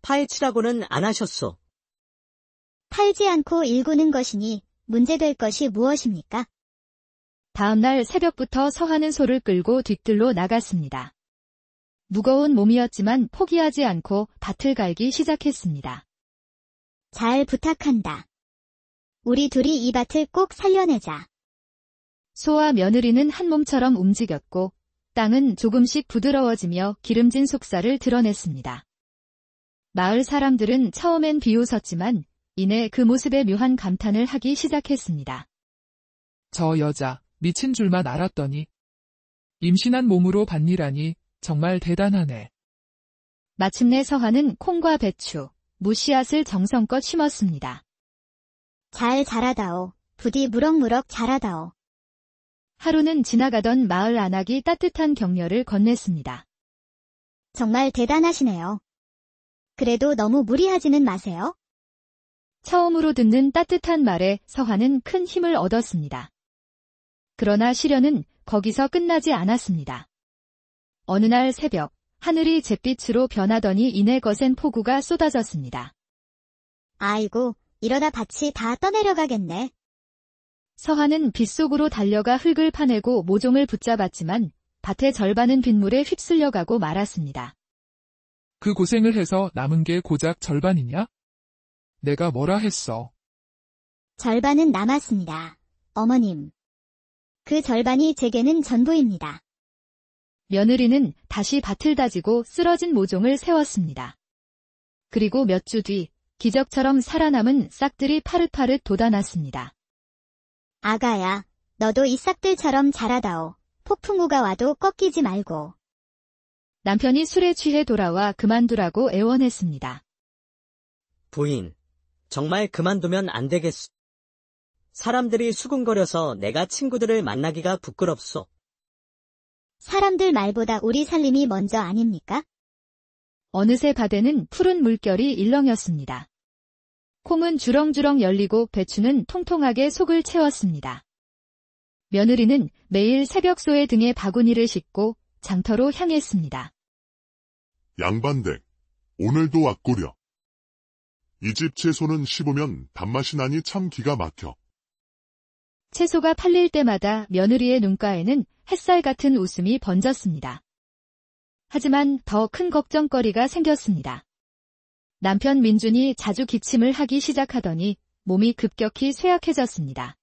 파헤치라고는 안 하셨소. 팔지 않고 일구는 것이니 문제될 것이 무엇입니까? 다음 날 새벽부터 서하는 소를 끌고 뒤뜰로 나갔습니다. 무거운 몸이었지만 포기하지 않고 밭을 갈기 시작했습니다. 잘 부탁한다. 우리 둘이 이 밭을 꼭 살려내자. 소와 며느리는 한 몸처럼 움직였고 땅은 조금씩 부드러워지며 기름진 속살을 드러냈습니다. 마을 사람들은 처음엔 비웃었지만 이내 그 모습에 묘한 감탄을 하기 시작했습니다. 저 여자, 미친 줄만 알았더니. 임신한 몸으로 밭일하니 정말 대단하네. 마침내 서한은 콩과 배추, 무씨앗을 정성껏 심었습니다. 잘 자라다오. 부디 무럭무럭 자라다오. 하루는 지나가던 마을 안악이 따뜻한 격려를 건넸습니다. 정말 대단하시네요. 그래도 너무 무리하지는 마세요. 처음으로 듣는 따뜻한 말에 서한은 큰 힘을 얻었습니다. 그러나 시련은 거기서 끝나지 않았습니다. 어느 날 새벽, 하늘이 잿빛으로 변하더니 이내 거센 폭우가 쏟아졌습니다. 아이고, 이러다 밭이 다 떠내려가겠네. 서한은 빗속으로 달려가 흙을 파내고 모종을 붙잡았지만 밭의 절반은 빗물에 휩쓸려가고 말았습니다. 그 고생을 해서 남은 게 고작 절반이냐? 내가 뭐라 했어. 절반은 남았습니다. 어머님. 그 절반이 제게는 전부입니다. 며느리는 다시 밭을 다지고 쓰러진 모종을 세웠습니다. 그리고 몇 주 뒤 기적처럼 살아남은 싹들이 파릇파릇 돋아났습니다. 아가야, 너도 이 싹들처럼 자라다오. 폭풍우가 와도 꺾이지 말고. 남편이 술에 취해 돌아와 그만두라고 애원했습니다. 부인, 정말 그만두면 안 되겠소. 사람들이 수군거려서 내가 친구들을 만나기가 부끄럽소. 사람들 말보다 우리 살림이 먼저 아닙니까? 어느새 밭에는 푸른 물결이 일렁였습니다. 콩은 주렁주렁 열리고 배추는 통통하게 속을 채웠습니다. 며느리는 매일 새벽소의 등에 바구니를 싣고 장터로 향했습니다. 양반댁, 오늘도 왔구려. 이 집 채소는 씹으면 단맛이 나니 참 기가 막혀. 채소가 팔릴 때마다 며느리의 눈가에는 햇살 같은 웃음이 번졌습니다. 하지만 더 큰 걱정거리가 생겼습니다. 남편 민준이 자주 기침을 하기 시작하더니 몸이 급격히 쇠약해졌습니다.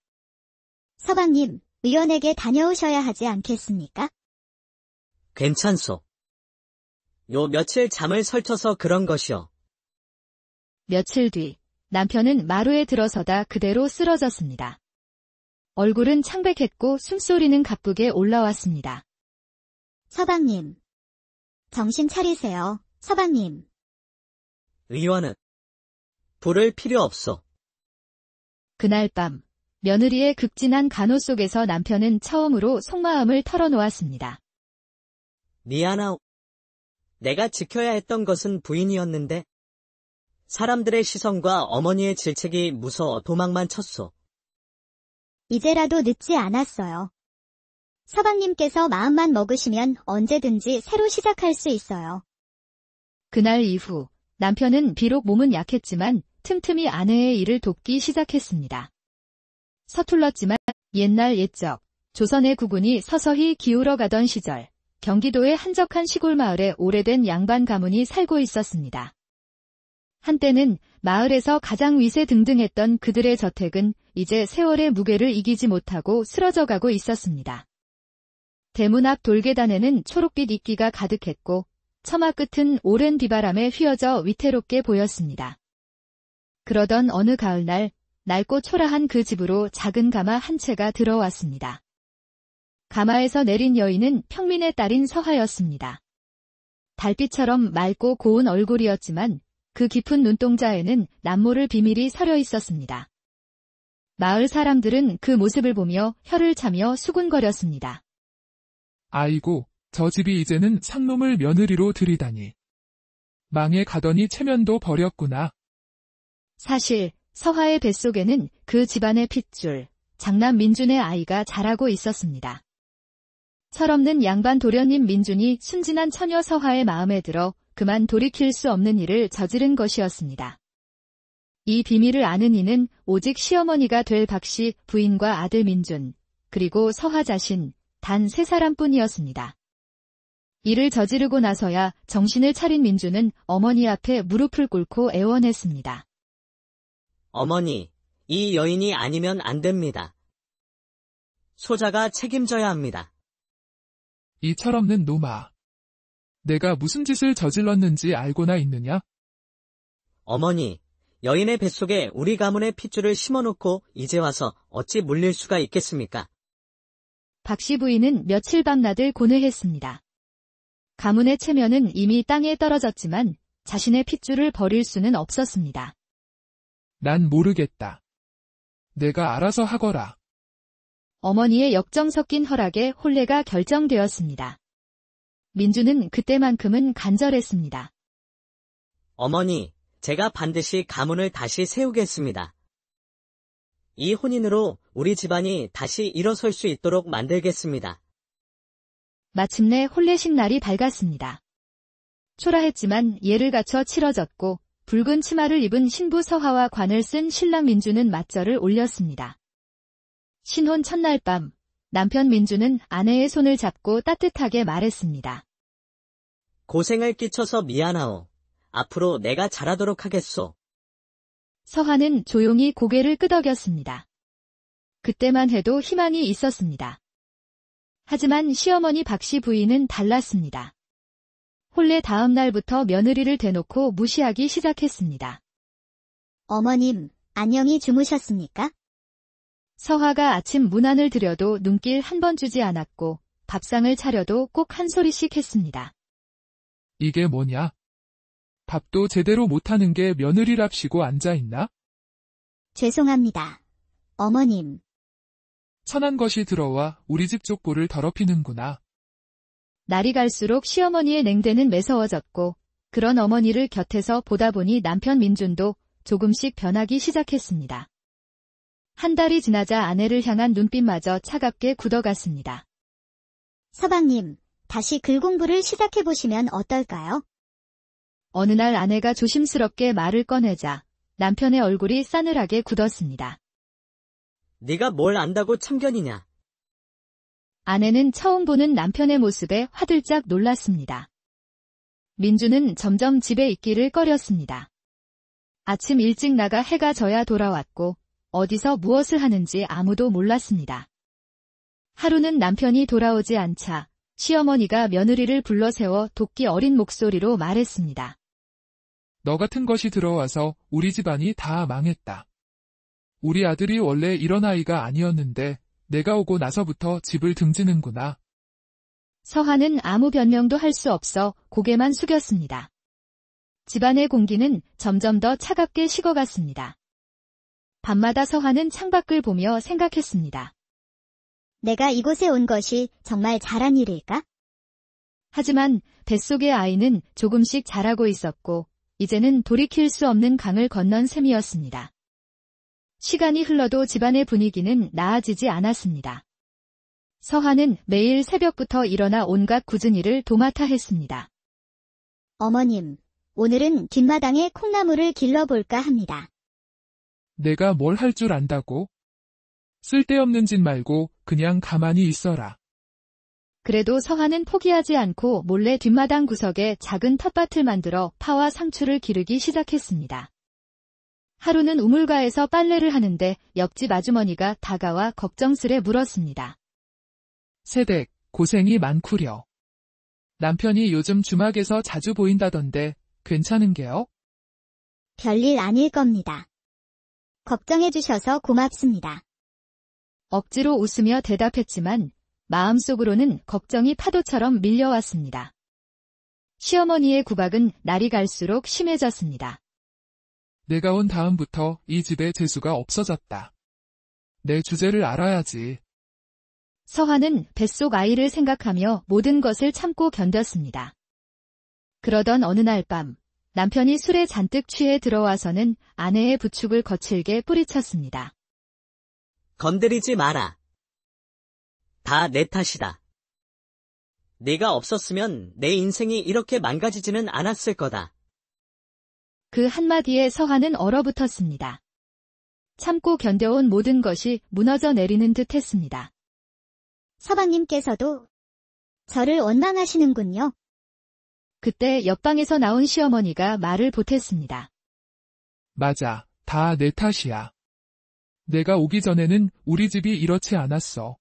서방님, 의원에게 다녀오셔야 하지 않겠습니까? 괜찮소. 요 며칠 잠을 설쳐서 그런 것이오. 며칠 뒤 남편은 마루에 들어서다 그대로 쓰러졌습니다. 얼굴은 창백했고 숨소리는 가쁘게 올라왔습니다. 서방님. 정신 차리세요, 서방님. 의원은 부를 필요 없소. 그날 밤 며느리의 극진한 간호 속에서 남편은 처음으로 속마음을 털어놓았습니다. 미안하오. 내가 지켜야 했던 것은 부인이었는데 사람들의 시선과 어머니의 질책이 무서워 도망만 쳤소. 이제라도 늦지 않았어요. 서방님께서 마음만 먹으시면 언제든지 새로 시작할 수 있어요. 그날 이후 남편은 비록 몸은 약했지만 틈틈이 아내의 일을 돕기 시작했습니다. 서툴렀지만 옛날 옛적 조선의 국운이 서서히 기울어가던 시절 경기도의 한적한 시골 마을에 오래된 양반 가문이 살고 있었습니다. 한때는 마을에서 가장 위세등등했던 그들의 저택은 이제 세월의 무게를 이기지 못하고 쓰러져가고 있었습니다. 대문 앞 돌계단에는 초록빛 이끼가 가득했고 처마 끝은 오랜 비바람에 휘어져 위태롭게 보였습니다. 그러던 어느 가을날 낡고 초라한 그 집으로 작은 가마 한 채가 들어왔습니다. 가마에서 내린 여인은 평민의 딸인 서하였습니다. 달빛처럼 맑고 고운 얼굴이었지만 그 깊은 눈동자에는 남모를 비밀이 서려 있었습니다. 마을 사람들은 그 모습을 보며 혀를 차며 수군거렸습니다. 아이고, 저 집이 이제는 상놈을 며느리로 들이다니. 망해 가더니 체면도 버렸구나. 사실 서하의 뱃속에는 그 집안의 핏줄, 장남 민준의 아이가 자라고 있었습니다. 철없는 양반 도련님 민준이 순진한 처녀 서하의 마음에 들어 그만 돌이킬 수 없는 일을 저지른 것이었습니다. 이 비밀을 아는 이는 오직 시어머니가 될 박씨 부인과 아들 민준, 그리고 서하 자신, 단 3사람뿐이었습니다. 이를 저지르고 나서야 정신을 차린 민주는 어머니 앞에 무릎을 꿇고 애원했습니다. 어머니, 이 여인이 아니면 안 됩니다. 소자가 책임져야 합니다. 이 철없는 놈아. 내가 무슨 짓을 저질렀는지 알고나 있느냐? 어머니, 여인의 뱃속에 우리 가문의 핏줄을 심어놓고 이제 와서 어찌 물릴 수가 있겠습니까? 박씨 부인은 며칠 밤낮을 고뇌했습니다. 가문의 체면은 이미 땅에 떨어졌지만 자신의 핏줄을 버릴 수는 없었습니다. 난 모르겠다. 내가 알아서 하거라. 어머니의 역정 섞인 허락에 혼례가 결정되었습니다. 민주는 그때만큼은 간절했습니다. 어머니, 제가 반드시 가문을 다시 세우겠습니다. 이 혼인으로 우리 집안이 다시 일어설 수 있도록 만들겠습니다. 마침내 혼례식 날이 밝았습니다. 초라했지만 예를 갖춰 치러졌고 붉은 치마를 입은 신부 서화와 관을 쓴 신랑 민주는 맞절을 올렸습니다. 신혼 첫날 밤, 남편 민주는 아내의 손을 잡고 따뜻하게 말했습니다. 고생을 끼쳐서 미안하오. 앞으로 내가 잘하도록 하겠소. 서화는 조용히 고개를 끄덕였습니다. 그때만 해도 희망이 있었습니다. 하지만 시어머니 박씨 부인은 달랐습니다. 혼례 다음 날부터 며느리를 대놓고 무시하기 시작했습니다. 어머님, 안녕히 주무셨습니까? 서화가 아침 문안을 드려도 눈길 한 번 주지 않았고 밥상을 차려도 꼭 한 소리씩 했습니다. 이게 뭐냐? 밥도 제대로 못하는 게 며느리랍시고 앉아있나? 죄송합니다. 어머님, 천한 것이 들어와 우리 집 족보를 더럽히는구나. 날이 갈수록 시어머니의 냉대는 매서워졌고 그런 어머니를 곁에서 보다 보니 남편 민준도 조금씩 변하기 시작했습니다. 한 달이 지나자 아내를 향한 눈빛마저 차갑게 굳어갔습니다. 서방님, 다시 글 공부를 시작해보시면 어떨까요? 어느 날 아내가 조심스럽게 말을 꺼내자 남편의 얼굴이 싸늘하게 굳었습니다. 네가 뭘 안다고 참견이냐? 아내는 처음 보는 남편의 모습에 화들짝 놀랐습니다. 민주는 점점 집에 있기를 꺼렸습니다. 아침 일찍 나가 해가 져야 돌아왔고 어디서 무엇을 하는지 아무도 몰랐습니다. 하루는 남편이 돌아오지 않자 시어머니가 며느리를 불러 세워 돕기 어린 목소리로 말했습니다. 너 같은 것이 들어와서 우리 집안이 다 망했다. 우리 아들이 원래 이런 아이가 아니었는데 내가 오고 나서부터 집을 등지는구나. 서화는 아무 변명도 할 수 없어 고개만 숙였습니다. 집안의 공기는 점점 더 차갑게 식어갔습니다. 밤마다 서화는 창밖을 보며 생각했습니다. 내가 이곳에 온 것이 정말 잘한 일일까? 하지만 뱃속의 아이는 조금씩 자라고 있었고 이제는 돌이킬 수 없는 강을 건넌 셈이었습니다. 시간이 흘러도 집안의 분위기는 나아지지 않았습니다. 서화는 매일 새벽부터 일어나 온갖 굳은 일을 도맡아 했습니다. 어머님, 오늘은 뒷마당에 콩나물을 길러볼까 합니다. 내가 뭘 할 줄 안다고? 쓸데없는 짓 말고 그냥 가만히 있어라. 그래도 서화는 포기하지 않고 몰래 뒷마당 구석에 작은 텃밭을 만들어 파와 상추를 기르기 시작했습니다. 하루는 우물가에서 빨래를 하는데 옆집 아주머니가 다가와 걱정스레 물었습니다. 새댁, 고생이 많구려. 남편이 요즘 주막에서 자주 보인다던데 괜찮은게요? 별일 아닐 겁니다. 걱정해주셔서 고맙습니다. 억지로 웃으며 대답했지만 마음속으로는 걱정이 파도처럼 밀려왔습니다. 시어머니의 구박은 날이 갈수록 심해졌습니다. 내가 온 다음부터 이 집에 재수가 없어졌다. 내 주제를 알아야지. 서화는 뱃속 아이를 생각하며 모든 것을 참고 견뎠습니다. 그러던 어느 날 밤, 남편이 술에 잔뜩 취해 들어와서는 아내의 부축을 거칠게 뿌리쳤습니다. 건드리지 마라. 다 내 탓이다. 네가 없었으면 내 인생이 이렇게 망가지지는 않았을 거다. 그 한마디에 서화는 얼어붙었습니다. 참고 견뎌온 모든 것이 무너져 내리는 듯 했습니다. 서방님께서도 저를 원망하시는군요. 그때 옆방에서 나온 시어머니가 말을 보탰습니다. 맞아, 다 내 탓이야. 내가 오기 전에는 우리 집이 이렇지 않았어.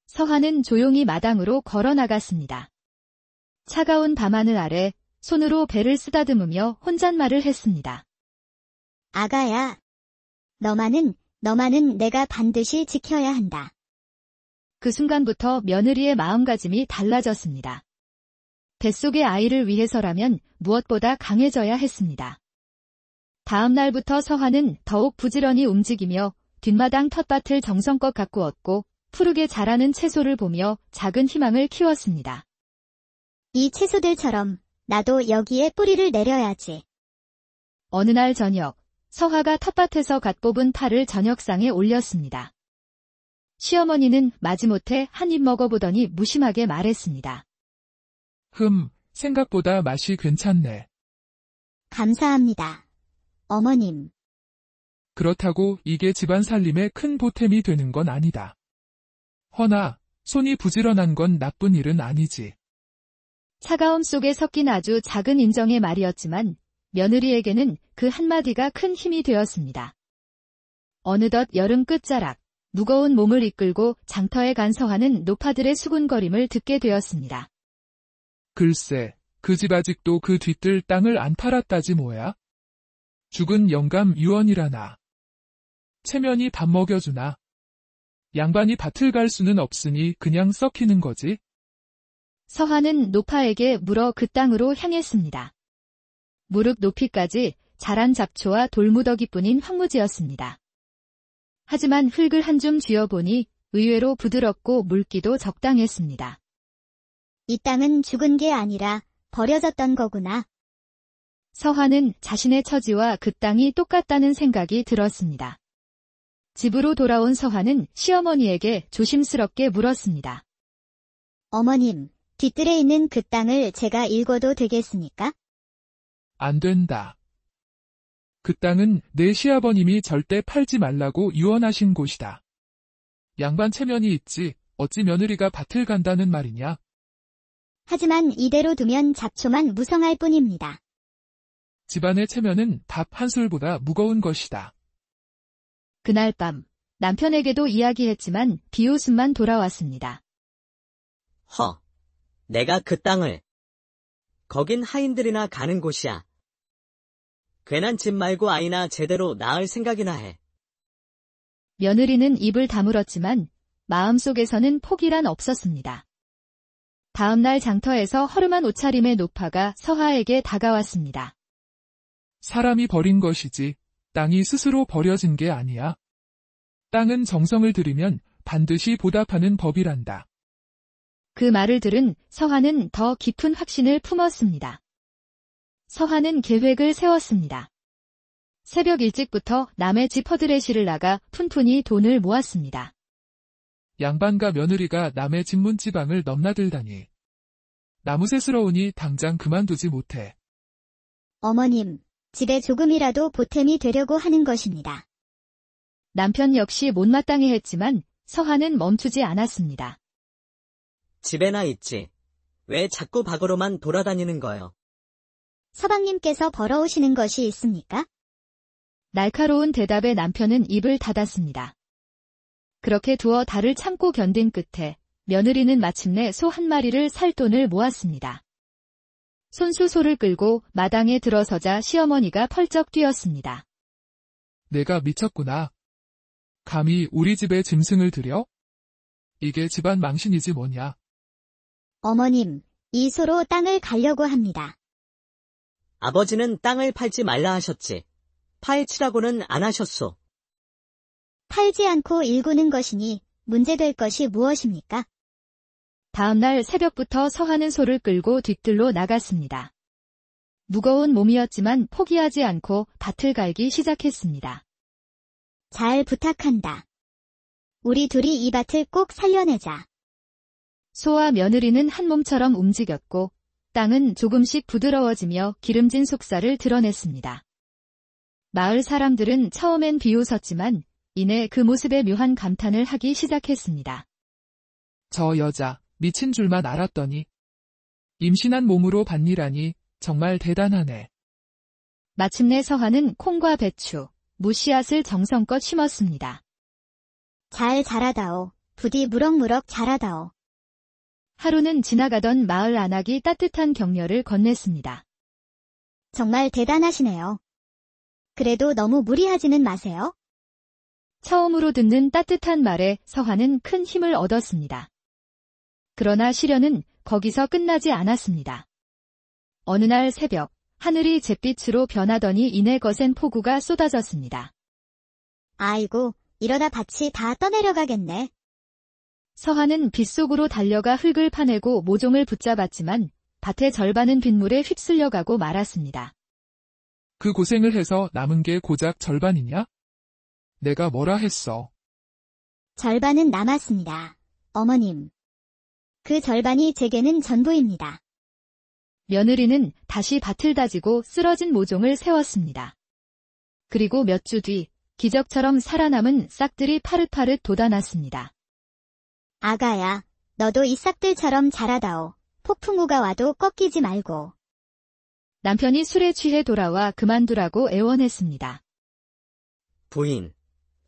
서화는 조용히 마당으로 걸어 나갔습니다. 차가운 밤하늘 아래 손으로 배를 쓰다듬으며 혼잣말을 했습니다. 아가야, 너만은 내가 반드시 지켜야 한다. 그 순간부터 며느리의 마음가짐이 달라졌습니다. 뱃속의 아이를 위해서라면 무엇보다 강해져야 했습니다. 다음 날부터 서화는 더욱 부지런히 움직이며 뒷마당 텃밭을 정성껏 가꾸었고 푸르게 자라는 채소를 보며 작은 희망을 키웠습니다. 이 채소들처럼 나도 여기에 뿌리를 내려야지. 어느 날 저녁, 서화가 텃밭에서 갓 뽑은 파를 저녁상에 올렸습니다. 시어머니는 마지못해 한 입 먹어보더니 무심하게 말했습니다. 생각보다 맛이 괜찮네. 감사합니다. 어머님. 그렇다고 이게 집안 살림에 큰 보탬이 되는 건 아니다. 허나, 손이 부지런한 건 나쁜 일은 아니지. 차가움 속에 섞인 아주 작은 인정의 말이었지만 며느리에게는 그 한마디가 큰 힘이 되었습니다. 어느덧 여름 끝자락, 무거운 몸을 이끌고 장터에 간 서화는 노파들의 수군거림을 듣게 되었습니다. 글쎄, 그 집 아직도 그 뒤뜰 땅을 안 팔았다지 뭐야? 죽은 영감 유언이라나. 체면이 밥 먹여주나. 양반이 밭을 갈 수는 없으니 그냥 썩히는 거지. 서화는 노파에게 물어 그 땅으로 향했습니다. 무릎 높이까지 자란 잡초와 돌무더기뿐인 황무지였습니다. 하지만 흙을 한 줌 쥐어보니 의외로 부드럽고 물기도 적당했습니다. 이 땅은 죽은 게 아니라 버려졌던 거구나. 서화는 자신의 처지와 그 땅이 똑같다는 생각이 들었습니다. 집으로 돌아온 서화는 시어머니에게 조심스럽게 물었습니다. 어머님, 뒤뜰에 있는 그 땅을 제가 읽어도 되겠습니까? 안 된다. 그 땅은 내 시아버님이 절대 팔지 말라고 유언하신 곳이다. 양반 체면이 있지 어찌 며느리가 밭을 간다는 말이냐? 하지만 이대로 두면 잡초만 무성할 뿐입니다. 집안의 체면은 밥 한 술보다 무거운 것이다. 그날 밤 남편에게도 이야기했지만 비웃음만 돌아왔습니다. 내가 그 땅을. 거긴 하인들이나 가는 곳이야. 괜한 집 말고 아이나 제대로 낳을 생각이나 해. 며느리는 입을 다물었지만 마음속에서는 포기란 없었습니다. 다음 날 장터에서 허름한 옷차림의 노파가 서화에게 다가왔습니다. 사람이 버린 것이지 땅이 스스로 버려진 게 아니야. 땅은 정성을 들이면 반드시 보답하는 법이란다. 그 말을 들은 서화는 더 깊은 확신을 품었습니다. 서화는 계획을 세웠습니다. 새벽 일찍부터 남의 집 허드레시를 나가 푼푼히 돈을 모았습니다. 양반과 며느리가 남의 집 문지방을 넘나들다니. 나무새스러우니 당장 그만두지 못해. 어머님, 집에 조금이라도 보탬이 되려고 하는 것입니다. 남편 역시 못마땅해 했지만 서화는 멈추지 않았습니다. 집에나 있지. 왜 자꾸 밖으로만 돌아다니는 거요? 서방님께서 벌어오시는 것이 있습니까? 날카로운 대답에 남편은 입을 닫았습니다. 그렇게 두어 달을 참고 견딘 끝에 며느리는 마침내 소 한 마리를 살 돈을 모았습니다. 손수 소를 끌고 마당에 들어서자 시어머니가 펄쩍 뛰었습니다. 내가 미쳤구나. 감히 우리 집에 짐승을 들여? 이게 집안 망신이지 뭐냐. 어머님, 이 소로 땅을 갈려고 합니다. 아버지는 땅을 팔지 말라 하셨지. 파헤치라고는 안 하셨소. 팔지 않고 일구는 것이니 문제될 것이 무엇입니까? 다음 날 새벽부터 서화는 소를 끌고 뒤뜰로 나갔습니다. 무거운 몸이었지만 포기하지 않고 밭을 갈기 시작했습니다. 잘 부탁한다. 우리 둘이 이 밭을 꼭 살려내자. 소와 며느리는 한 몸처럼 움직였고 땅은 조금씩 부드러워지며 기름진 속살을 드러냈습니다. 마을 사람들은 처음엔 비웃었지만 이내 그 모습에 묘한 감탄을 하기 시작했습니다. 저 여자, 미친 줄만 알았더니 임신한 몸으로 밭일하니 정말 대단하네. 마침내 서한은 콩과 배추, 무씨앗을 정성껏 심었습니다. 잘 자라다오. 부디 무럭무럭 자라다오. 하루는 지나가던 마을 안악이 따뜻한 격려를 건넸습니다. 정말 대단하시네요. 그래도 너무 무리하지는 마세요. 처음으로 듣는 따뜻한 말에 서한은 큰 힘을 얻었습니다. 그러나 시련은 거기서 끝나지 않았습니다. 어느 날 새벽, 하늘이 잿빛으로 변하더니 이내 거센 폭우가 쏟아졌습니다. 아이고, 이러다 밭이 다 떠내려가겠네. 서한은 빗속으로 달려가 흙을 파내고 모종을 붙잡았지만 밭의 절반은 빗물에 휩쓸려가고 말았습니다. 그 고생을 해서 남은 게 고작 절반이냐? 내가 뭐라 했어. 절반은 남았습니다. 어머님. 그 절반이 제게는 전부입니다. 며느리는 다시 밭을 다지고 쓰러진 모종을 세웠습니다. 그리고 몇 주 뒤 기적처럼 살아남은 싹들이 파릇파릇 돋아났습니다. 아가야, 너도 이 싹들처럼 자라다오. 폭풍우가 와도 꺾이지 말고. 남편이 술에 취해 돌아와 그만두라고 애원했습니다. 부인,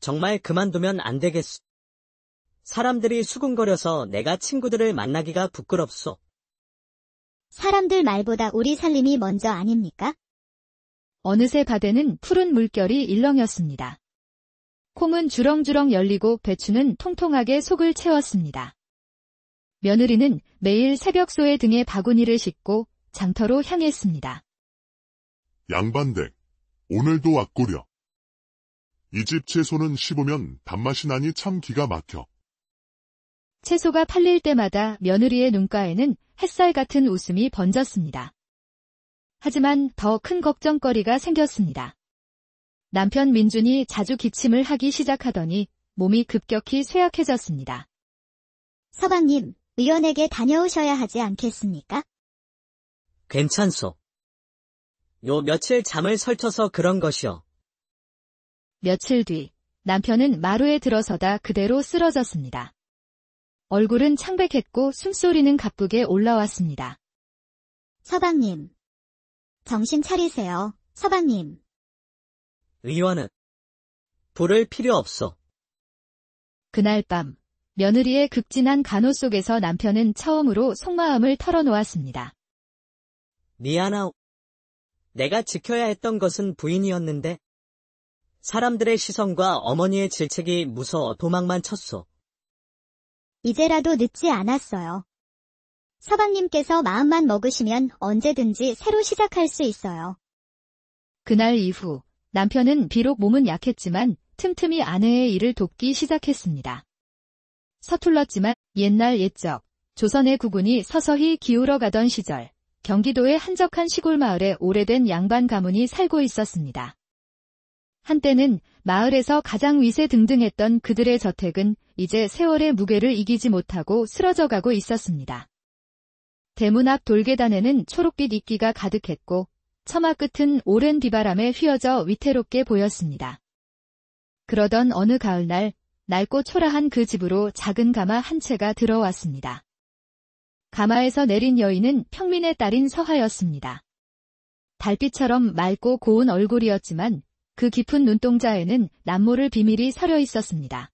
정말 그만두면 안 되겠소. 사람들이 수군거려서 내가 친구들을 만나기가 부끄럽소. 사람들 말보다 우리 살림이 먼저 아닙니까? 어느새 밭에는 푸른 물결이 일렁였습니다. 콩은 주렁주렁 열리고 배추는 통통하게 속을 채웠습니다. 며느리는 매일 새벽소의 등에 바구니를 싣고 장터로 향했습니다. 양반댁, 오늘도 왔구려. 이 집 채소는 씹으면 단맛이 나니 참 기가 막혀. 채소가 팔릴 때마다 며느리의 눈가에는 햇살 같은 웃음이 번졌습니다. 하지만 더 큰 걱정거리가 생겼습니다. 남편 민준이 자주 기침을 하기 시작하더니 몸이 급격히 쇠약해졌습니다. 서방님, 의원에게 다녀오셔야 하지 않겠습니까? 괜찮소. 요 며칠 잠을 설쳐서 그런 것이오. 며칠 뒤 남편은 마루에 들어서다 그대로 쓰러졌습니다. 얼굴은 창백했고 숨소리는 가쁘게 올라왔습니다. 서방님. 정신 차리세요, 서방님. 의원은 부를 필요 없소. 그날 밤 며느리의 극진한 간호 속에서 남편은 처음으로 속마음을 털어놓았습니다. 미안하오. 내가 지켜야 했던 것은 부인이었는데 사람들의 시선과 어머니의 질책이 무서워 도망만 쳤소. 이제라도 늦지 않았어요. 서방님께서 마음만 먹으시면 언제든지 새로 시작할 수 있어요. 그날 이후 남편은 비록 몸은 약했지만 틈틈이 아내의 일을 돕기 시작했습니다. 서툴렀지만 옛날 옛적 조선의 국운이 서서히 기울어가던 시절 경기도의 한적한 시골 마을에 오래된 양반 가문이 살고 있었습니다. 한때는 마을에서 가장 위세등등했던 그들의 저택은 이제 세월의 무게를 이기지 못하고 쓰러져가고 있었습니다. 대문 앞 돌계단에는 초록빛 이끼가 가득했고 처마 끝은 오랜 비바람에 휘어져 위태롭게 보였습니다. 그러던 어느 가을날 낡고 초라한 그 집으로 작은 가마 한 채가 들어왔습니다. 가마에서 내린 여인은 평민의 딸인 서하였습니다. 달빛처럼 맑고 고운 얼굴이었지만 그 깊은 눈동자에는 남모를 비밀이 서려 있었습니다.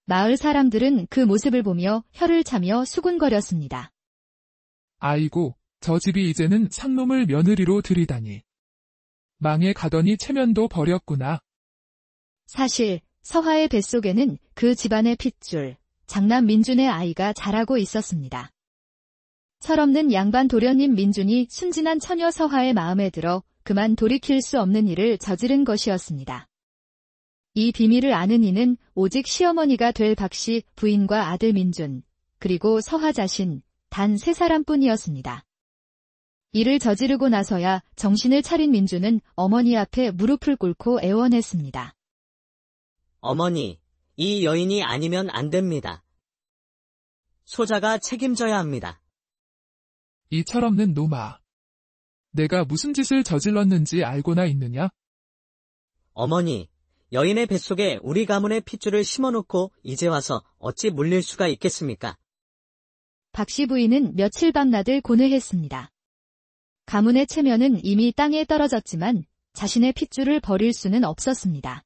마을 사람들은 그 모습을 보며 혀를 차며 수군거렸습니다. 아이고, 저 집이 이제는 상놈을 며느리로 들이다니. 망해 가더니 체면도 버렸구나. 사실 서하의 뱃속에는 그 집안의 핏줄, 장남 민준의 아이가 자라고 있었습니다. 철없는 양반 도련님 민준이 순진한 처녀 서하의 마음에 들어 그만 돌이킬 수 없는 일을 저지른 것이었습니다. 이 비밀을 아는 이는 오직 시어머니가 될 박씨 부인과 아들 민준, 그리고 서하 자신 단 3사람뿐이었습니다. 이를 저지르고 나서야 정신을 차린 민준은 어머니 앞에 무릎을 꿇고 애원했습니다. 어머니, 이 여인이 아니면 안 됩니다. 소자가 책임져야 합니다. 이 철없는 놈아. 내가 무슨 짓을 저질렀는지 알고나 있느냐? 어머니, 여인의 뱃속에 우리 가문의 핏줄을 심어놓고 이제 와서 어찌 물릴 수가 있겠습니까? 박씨 부인은 며칠 밤낮을 고뇌했습니다. 가문의 체면은 이미 땅에 떨어졌지만 자신의 핏줄을 버릴 수는 없었습니다.